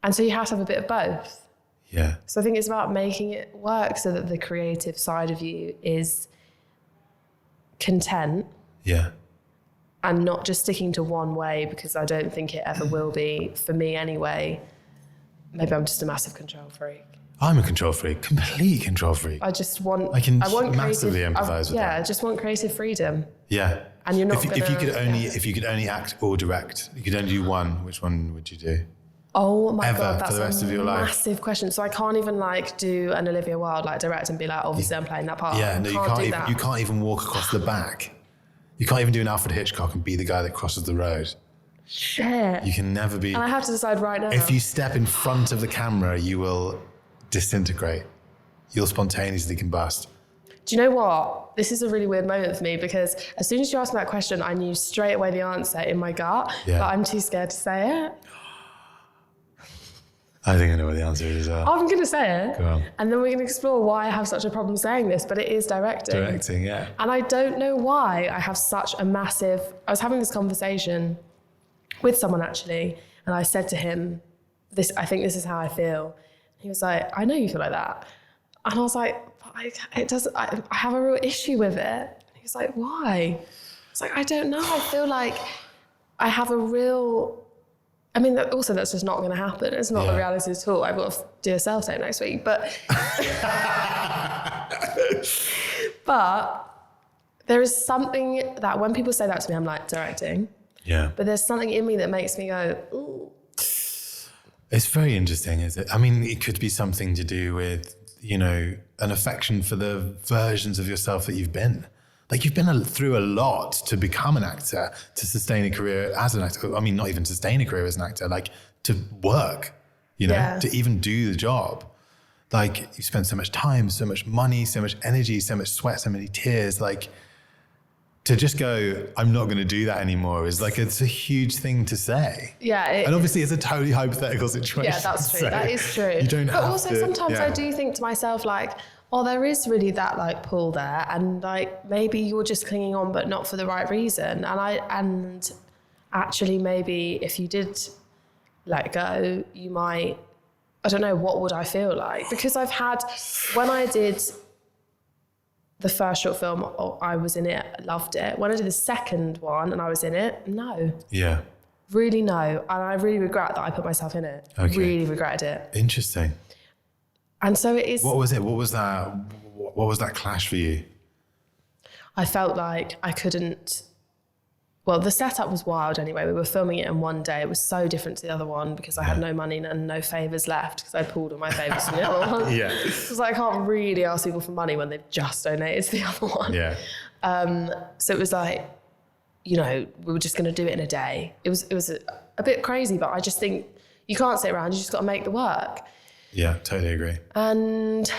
And so you have to have a bit of both. Yeah. So I think it's about making it work so that the creative side of you is content. Yeah. And not just sticking to one way, because I don't think it ever will be, for me anyway. Maybe I'm just a massive control freak. I'm a control freak, complete control freak. I can want massively empathise with that. Yeah, I just want creative freedom. Yeah. And you're not if you could only act or direct, you could only do one, which one would you do? Oh my God, for that's the rest of your life? Massive question. So I can't even like do an Olivia Wilde, like direct and be like, obviously I'm playing that part. Yeah, no, you can't even walk across the back. You can't even do an Alfred Hitchcock and be the guy that crosses the road. Shit. You can never be. And I have to decide right now. If you step in front of the camera, you will disintegrate. You'll spontaneously combust. Do you know what? This is a really weird moment for me because as soon as you asked me that question, I knew straight away the answer in my gut, but I'm too scared to say it. I think I know what the answer is. I'm going to say it. Go on. And then we can explore why I have such a problem saying this, but it is directing. Directing, yeah. And I don't know why I have such a massive... I was having this conversation with someone actually, and I said to him, I think this is how I feel. He was like, I know you feel like that. And I was like, I have a real issue with it. And he was like, why? I was like, I don't know. I feel like I have a real... I mean, also that's just not going to happen. It's not the reality at all. I've got to do a sales tape next week, but there is something that when people say that to me, I'm like, directing. Yeah. But there's something in me that makes me go, ooh. It's very interesting, is it? I mean, it could be something to do with, you know, an affection for the versions of yourself that you've been. Like you've been through a lot to become an actor, to sustain a career as an actor. I mean, not even sustain a career as an actor, like to work, you know, to even do the job. Like you spend so much time, so much money, so much energy, so much sweat, so many tears. Like to just go, I'm not going to do that anymore is like, it's a huge thing to say. Yeah. And obviously it's a totally hypothetical situation. Yeah, that's true. So that is true. You don't have to. But also sometimes I do think to myself like, oh, there is really that like pull there, and like maybe you're just clinging on, but not for the right reason. And actually, maybe if you did let go, you might. I don't know, what would I feel like? Because I've had when I did the first short film, I was in it, loved it. When I did the second one and I was in it, no. Yeah. Really no, and I really regret that I put myself in it. Okay. Really regretted it. Interesting. And so it is. What was it? What was that clash for you? I felt like I couldn't. Well, the setup was wild anyway. We were filming it in one day. It was so different to the other one because I had no money and no favours left because I pulled all my favours from the other one. Yeah. It was like I can't really ask people for money when they've just donated to the other one. Yeah. So it was like, you know, we were just going to do it in a day. It was a bit crazy, but I just think you can't sit around. You just got to make the work. Yeah, totally agree. And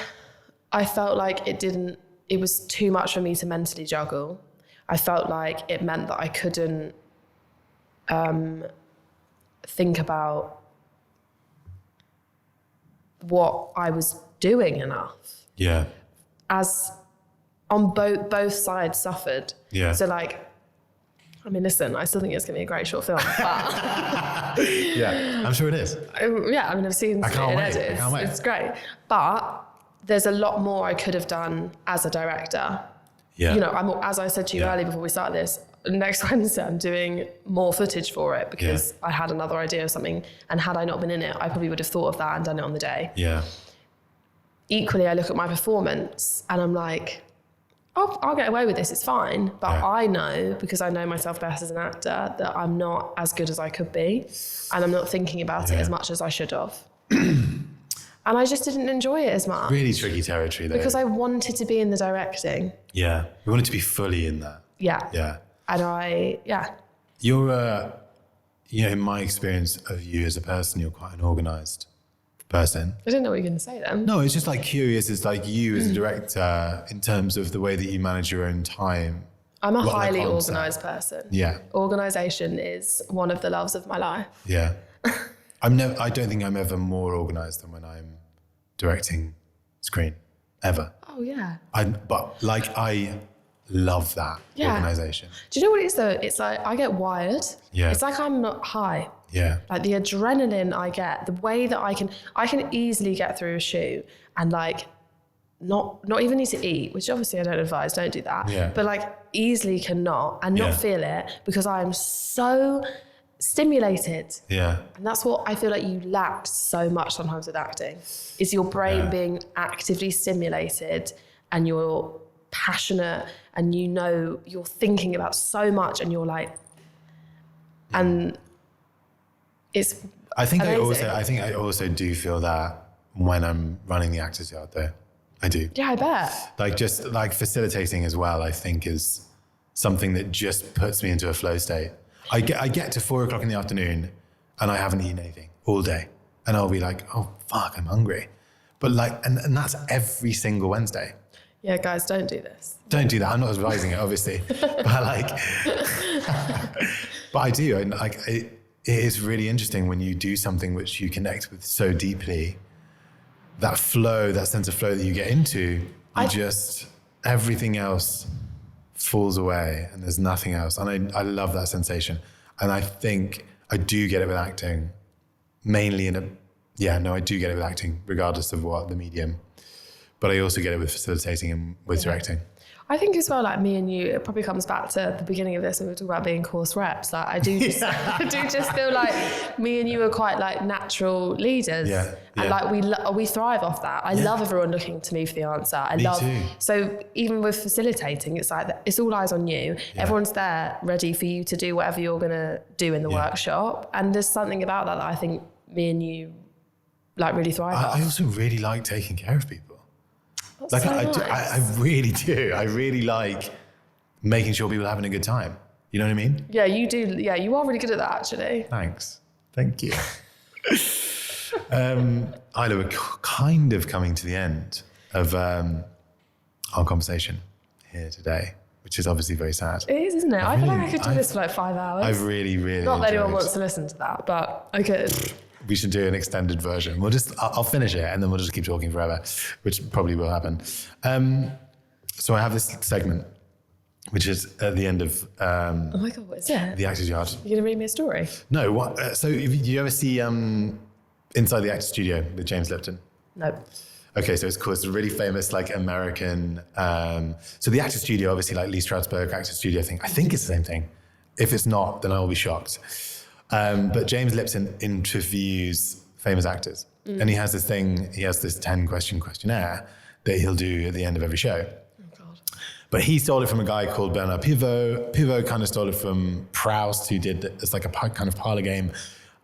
I felt like it was too much for me to mentally juggle. I felt like it meant that I couldn't think about what I was doing enough. Yeah. As on both sides suffered. Yeah. So like, I mean, listen, I still think it's going to be a great short film, but Yeah, I'm sure it is. yeah, I mean, I've seen it edited. I can't wait. It's great. But there's a lot more I could have done as a director. Yeah. You know, as I said to you earlier before we started this, next Wednesday I'm doing more footage for it because I had another idea of something, and had I not been in it, I probably would have thought of that and done it on the day. Yeah. Equally, I look at my performance and I'm like, I'll get away with this, it's fine. But I know, because I know myself best as an actor, that I'm not as good as I could be. And I'm not thinking about it as much as I should have. And I just didn't enjoy it as much. Really tricky territory though. Because I wanted to be in the directing. Yeah. We wanted to be fully in that. Yeah. Yeah. And You're, in my experience of you as a person, you're quite an organised person. I didn't know what you were going to say then. No, it's just like curious. It's like you as a director in terms of the way that you manage your own time. I'm a highly organised person. Yeah. Organisation is one of the loves of my life. Yeah. I don't think I'm ever more organised than when I'm directing screen, ever. Oh yeah. But I love that organisation. Do you know what it is though? It's like I get wired. Yeah. It's like I'm not high. Yeah. Like the adrenaline I get, the way that I can easily get through a shoot and like not even need to eat, which obviously I don't advise, don't do that. Yeah. But like easily cannot and not feel it because I am so stimulated. Yeah. And that's what I feel like you lack so much sometimes with acting, is your brain being actively stimulated and you're passionate and you're thinking about so much and you're like, and it's I think amazing. I also do feel that when I'm running the Actors Yard though. I do. Yeah, I bet. Like just like facilitating as well, I think is something that just puts me into a flow state. I get to 4:00 in the afternoon and I haven't eaten anything all day. And I'll be like, oh fuck, I'm hungry. But like, and that's every single Wednesday. Yeah, guys, don't do this. Don't do that. I'm not advising it, obviously. But like, but I do. And like, it is really interesting when you do something which you connect with so deeply. That flow, that sense of flow that you get into, everything else falls away and there's nothing else. And I love that sensation. And I think I do get it with acting, mainly I do get it with acting, regardless of what the medium. But I also get it with facilitating and with directing. I think as well, like me and you, it probably comes back to the beginning of this when we were talking about being course reps. Like I do just feel like me and you are quite like natural leaders. Yeah. And like we thrive off that. I love everyone looking to me for the answer. Me too. So even with facilitating, it's like, it's all eyes on you. Yeah. Everyone's there ready for you to do whatever you're going to do in the workshop. And there's something about that I think me and you like really thrive off. I also really like taking care of people. That's so nice. I really do. I really like making sure people are having a good time. You know what I mean? Yeah, you do. Yeah, you are really good at that, actually. Thanks. Thank you. Isla, we're kind of coming to the end of our conversation here today, which is obviously very sad. It is, isn't it? I feel like I could do this for like 5 hours. I've really Not that anyone wants to listen to that, but I could. We should do an extended version. I'll finish it and then we'll just keep talking forever, which probably will happen. So I have this segment, which is at the end of oh my God, what is it? the Actors Yard. You're going to read me a story? No, what? So you ever see Inside the Actors Studio with James Lipton? No. Okay, so it's a really famous like American. So the Actors Studio, obviously like Lee Strasberg Actors Studio thing. I think it's the same thing. If it's not, then I will be shocked. But James Lipton interviews famous actors. And he has this 10-question questionnaire that he'll do at the end of every show. Oh God. But he stole it from a guy called Bernard Pivot. Pivot kind of stole it from Proust, who did it's like a kind of parlor game,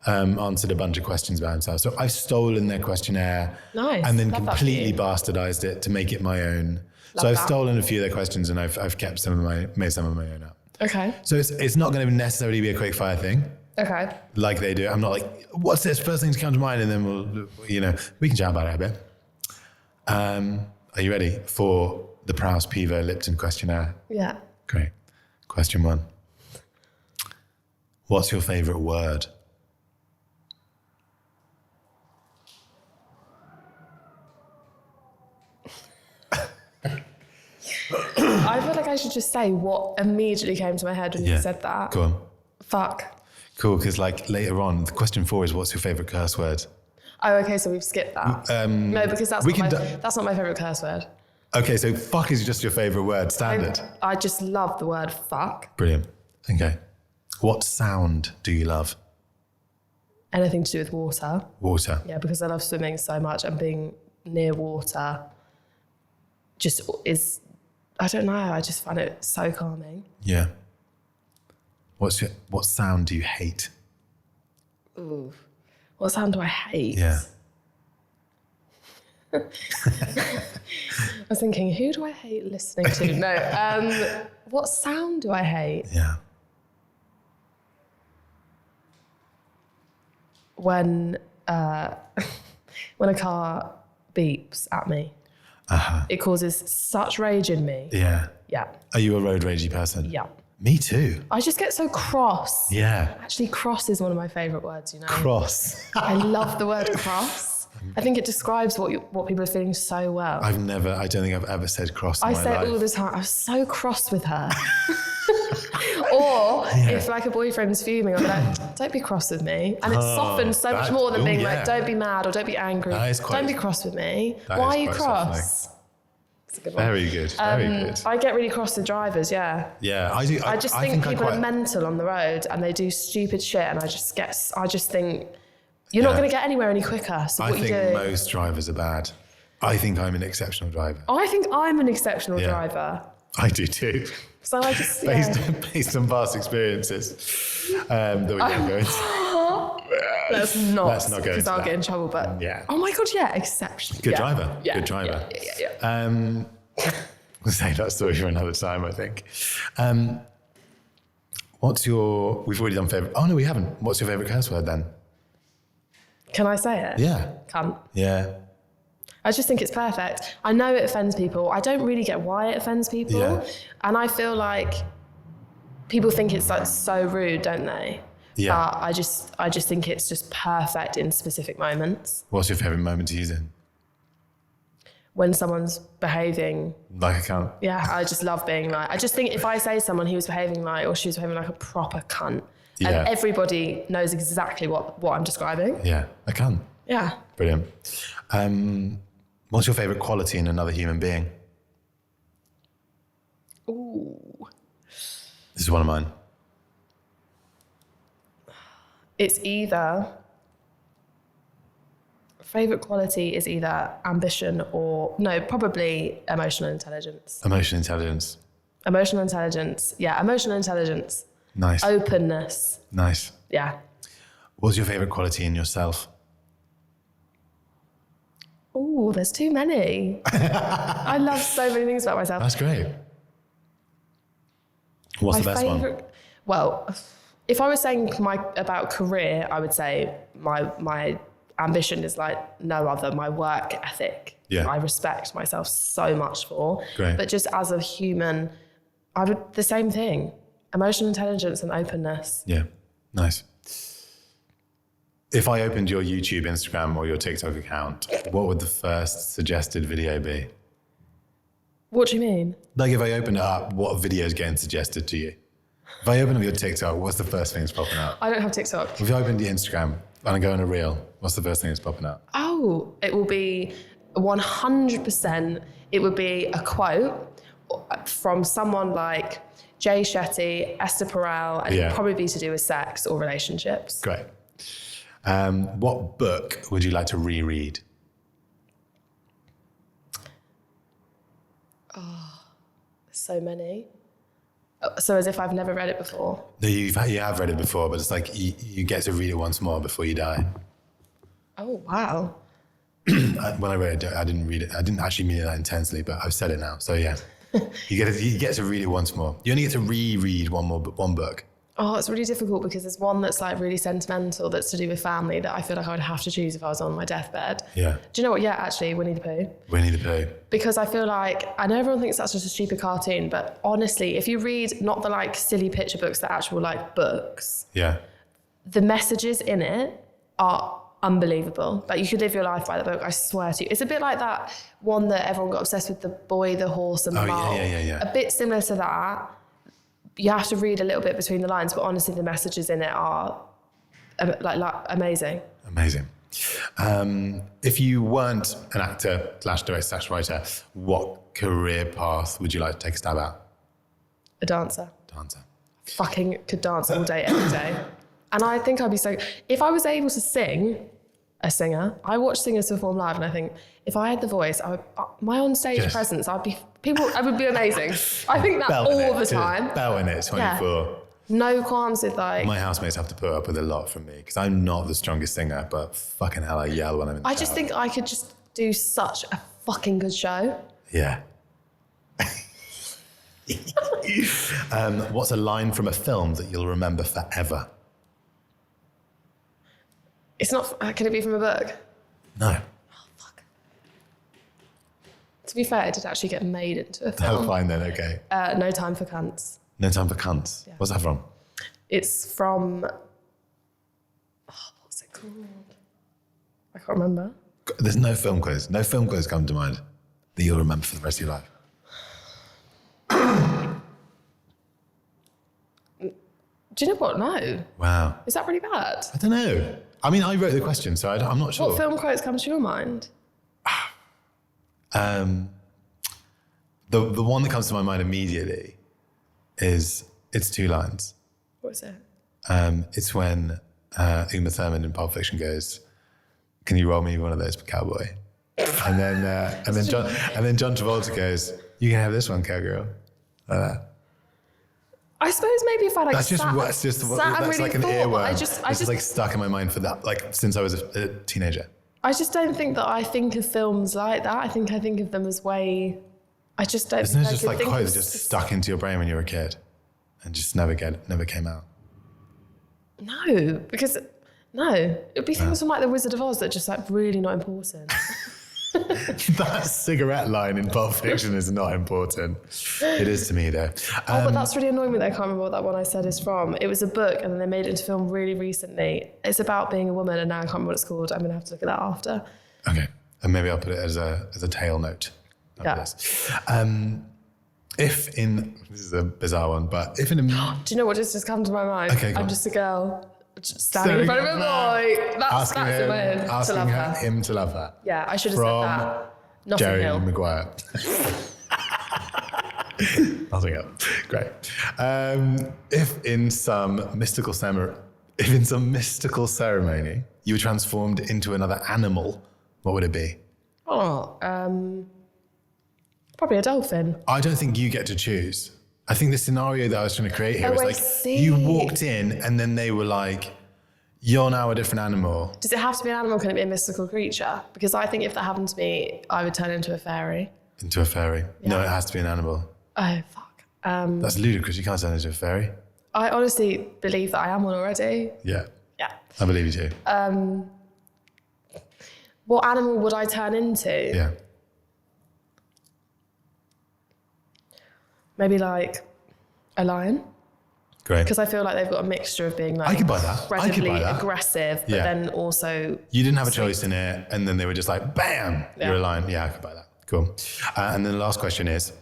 answered a bunch of questions about himself. So I've stolen their questionnaire and then completely bastardized it to make it my own. So I've stolen a few of their questions and I've made some of my own up. Okay. So it's not going to necessarily be a quick fire thing. Okay. Like they do. I'm not like, what's this first thing to come to mind? And then we can chat about it a bit. Are you ready for the Proust Pivot Lipton questionnaire? Yeah. Great. Question 1. What's your favourite word? I feel like I should just say what immediately came to my head when you said that. Go on. Fuck. Cool, because like later on, question 4 is what's your favourite curse word? Oh, okay, so we've skipped that. No, because that's not my favourite curse word. Okay, so fuck is just your favourite word, standard. I just love the word fuck. Brilliant. Okay. What sound do you love? Anything to do with water. Water. Yeah, because I love swimming so much and being near water just is, I don't know, I just find it so calming. Yeah. What sound do you hate? Ooh. What sound do I hate? Yeah. I was thinking, who do I hate listening to? No. What sound do I hate? Yeah. When a car beeps at me. Uh-huh. It causes such rage in me. Yeah. Yeah. Are you a road ragey person? Yeah. Me too. I just get so cross. Yeah. Actually, cross is one of my favourite words, you know. Cross. I love the word cross. I think it describes what people are feeling so well. I don't think I've ever said cross in I my say life. it all the time. I was so cross with her. Or if like a boyfriend's fuming, I'm like, don't be cross with me. And it softens so much more than being like, don't be mad or don't be angry. Don't be cross with me. Why are you cross? It's a good one. Very good. Very good. I get really cross with drivers, yeah. Yeah, I do. I just think people are mental on the road and they do stupid shit, and I just think you're not going to get anywhere any quicker. So what you do? I think most drivers are bad. I think I'm an exceptional driver. I think I'm an exceptional driver. I do too. So I just based on past experiences that we won't go into. Let's not go into because I'll get in trouble. But oh my god, exceptional. Good driver. Yeah. Good driver. Yeah. We'll save that story for another time, I think. We've already done favourite. Oh no, we haven't. What's your favourite curse word then? Can I say it? Yeah. Cunt. Yeah. I just think it's perfect. I know it offends people. I don't really get why it offends people. Yeah. And I feel like people think it's like so rude, don't they? Yeah. But I just think it's just perfect in specific moments. What's your favourite moment to use it? When someone's behaving like a cunt. Yeah, I just love being like, I just think if I say someone he was behaving like, or she was behaving like a proper cunt, and everybody knows exactly what I'm describing. Yeah, a cunt. Yeah. Brilliant. What's your favourite quality in another human being? Ooh. This is one of mine. It's either, favourite quality is either ambition or, no, probably emotional intelligence. Emotional intelligence. Emotional intelligence. Yeah, emotional intelligence. Nice. Openness. Nice. Yeah. What's your favourite quality in yourself? Ooh, there's too many. I love so many things about myself. That's great. What's the best one? Well, if I was saying about career, I would say my ambition is like no other. My work ethic, I respect myself so much for. Great. But just as a human, I would the same thing: emotional intelligence and openness. Yeah, nice. If I opened your YouTube, Instagram, or your TikTok account, what would the first suggested video be? What do you mean? Like if I open it up, what video is getting suggested to you? If I open up your TikTok, what's the first thing that's popping up? I don't have TikTok. If I open your Instagram and I go on a reel, what's the first thing that's popping up? Oh, it will be 100%. It would be a quote from someone like Jay Shetty, Esther Perel, and it would probably be to do with sex or relationships. Great. What book would you like to reread? Oh, so many. So as if I've never read it before. No, you have read it before, but it's like you get to read it once more before you die. Oh, wow. When I read it, I didn't read it. I didn't actually mean it that intensely, but I've said it now. So yeah, you get to read it once more. You only get to reread one book. Oh, it's really difficult because there's one that's like really sentimental that's to do with family that I feel like I would have to choose if I was on my deathbed. Yeah. Do you know what? Yeah, actually, Winnie the Pooh. Winnie the Pooh. Because I feel like, I know everyone thinks that's just a stupid cartoon, but honestly, if you read not the like silly picture books, the actual like books, Yeah. the messages in it are unbelievable. Like you could live your life by the book, I swear to you. It's a bit like that one that everyone got obsessed with, The Boy, the Horse and the Mole. Yeah. A bit similar to that. You have to read a little bit between the lines, but honestly, the messages in it are like amazing. Amazing. If you weren't an actor / director / writer, what career path would you like to take a stab at? A dancer. Dancer. Fucking could dance all day, every day. And I think I'd be so... If I was able to sing, a singer, I watch singers perform live and I think if I had the voice, I would, my on-stage presence, I would be amazing. I think that all the time. Belting it 24. Yeah. No qualms with like... My housemates have to put up with a lot from me because I'm not the strongest singer, but fucking hell, I yell when I'm in the I just think I could just do such a fucking good show. Yeah. What's a line from a film that you'll remember forever? It's not... Can it be from a book? No. Oh, fuck. To be fair, it did actually get made into a film. Oh, fine then, okay. No Time for Cunts. No Time for Cunts. Yeah. What's that from? It's from... Oh, what's it called? I can't remember. There's no film quiz. No film quiz come to mind that you'll remember for the rest of your life. Do you know what? No. Wow. Is that really bad? I don't know. I mean, I wrote the question, so I'm not sure. What film quotes come to your mind? The one that comes to my mind immediately is, it's 2 lines. What is it? It's when Uma Thurman in Pulp Fiction goes, "Can you roll me one of those, cowboy?" And then John Travolta goes, "You can have this one, cowgirl." Like that. I suppose maybe if I like That's really like an earworm. I It's just like stuck in my mind for that, like since I was a teenager. I just don't think that I think of films like that. I think of them as way. I just don't. There's no just like quote that just stuck into your brain when you were a kid, and just never came out. No, because it'd be things from like The Wizard of Oz that are just like really not important. That cigarette line in Pulp Fiction is not important. It is to me though. But that's really annoying me that I can't remember what that one I said is from. It was a book and then they made it into film really recently. It's about being a woman and now I can't remember what it's called. I'm going to have to look at that after. Okay. And maybe I'll put it as a tail note. Yeah. This. This is a bizarre one, but if in a... Do you know what just come to my mind? Okay, I'm just a girl standing in front of a boy. That's in my head. To love her. Him to love her. Yeah, I should have said that. Nothing Jerry Hill. Maguire. Nothing Hill. Great. If in some mystical ceremony you were transformed into another animal, what would it be? Oh, probably a dolphin. I don't think you get to choose. I think the scenario that I was trying to create here was like see. you walked in and then they were like, "You're now a different animal." Does it have to be an animal? Can it be a mystical creature? Because I think if that happened to me, I would turn into a fairy. Into a fairy? Yeah. No, it has to be an animal. Oh, fuck. That's ludicrous. You can't turn into a fairy. I honestly believe that I am one already. Yeah. Yeah. I believe you too. What animal would I turn into? Yeah. Maybe like a lion. Great. Because I feel like they've got a mixture of being like I could buy that. incredibly aggressive, but then also... You didn't have a choice in it, and then they were just like, bam, you're a lion. Yeah, I could buy that. Cool. And then the last question is,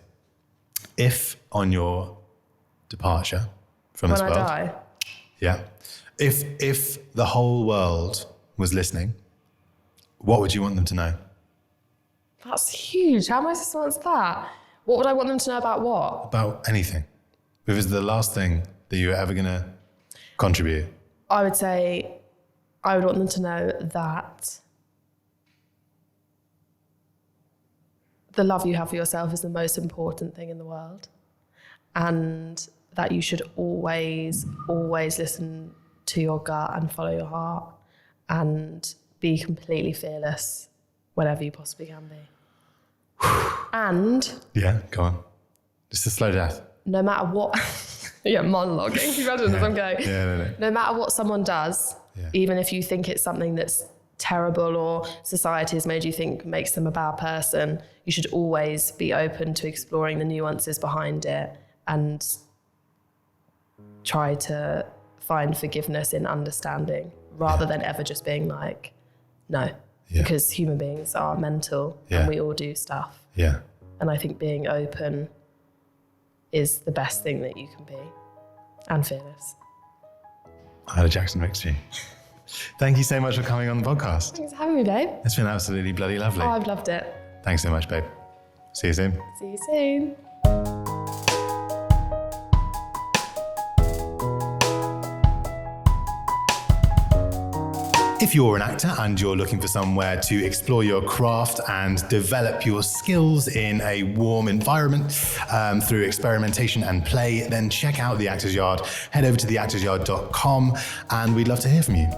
if on your departure from this world... When I die? Yeah. If the whole world was listening, what would you want them to know? That's huge. How am I supposed to answer that? What would I want them to know about what? About anything. If it was the last thing that you were ever going to contribute. I would say I would want them to know that the love you have for yourself is the most important thing in the world, and that you should always, always listen to your gut and follow your heart and be completely fearless whenever you possibly can be. And... Yeah, go on. Just a slow death. No matter what... Yeah, monologuing. You imagine as I'm going. Yeah, No matter what someone does, even if you think it's something that's terrible or society has made you think makes them a bad person, you should always be open to exploring the nuances behind it and try to find forgiveness in understanding rather than ever just being like, no. Yeah. Because human beings are mental and we all do stuff. Yeah. And I think being open is the best thing that you can be, and fearless. Isla Jackson Ritchie. Thank you so much for coming on the podcast. Thanks for having me, babe. It's been absolutely bloody lovely. Oh, I've loved it. Thanks so much, babe. See you soon. See you soon. If you're an actor and you're looking for somewhere to explore your craft and develop your skills in a warm environment through experimentation and play, then check out The Actors Yard. Head over to theactorsyard.com and we'd love to hear from you.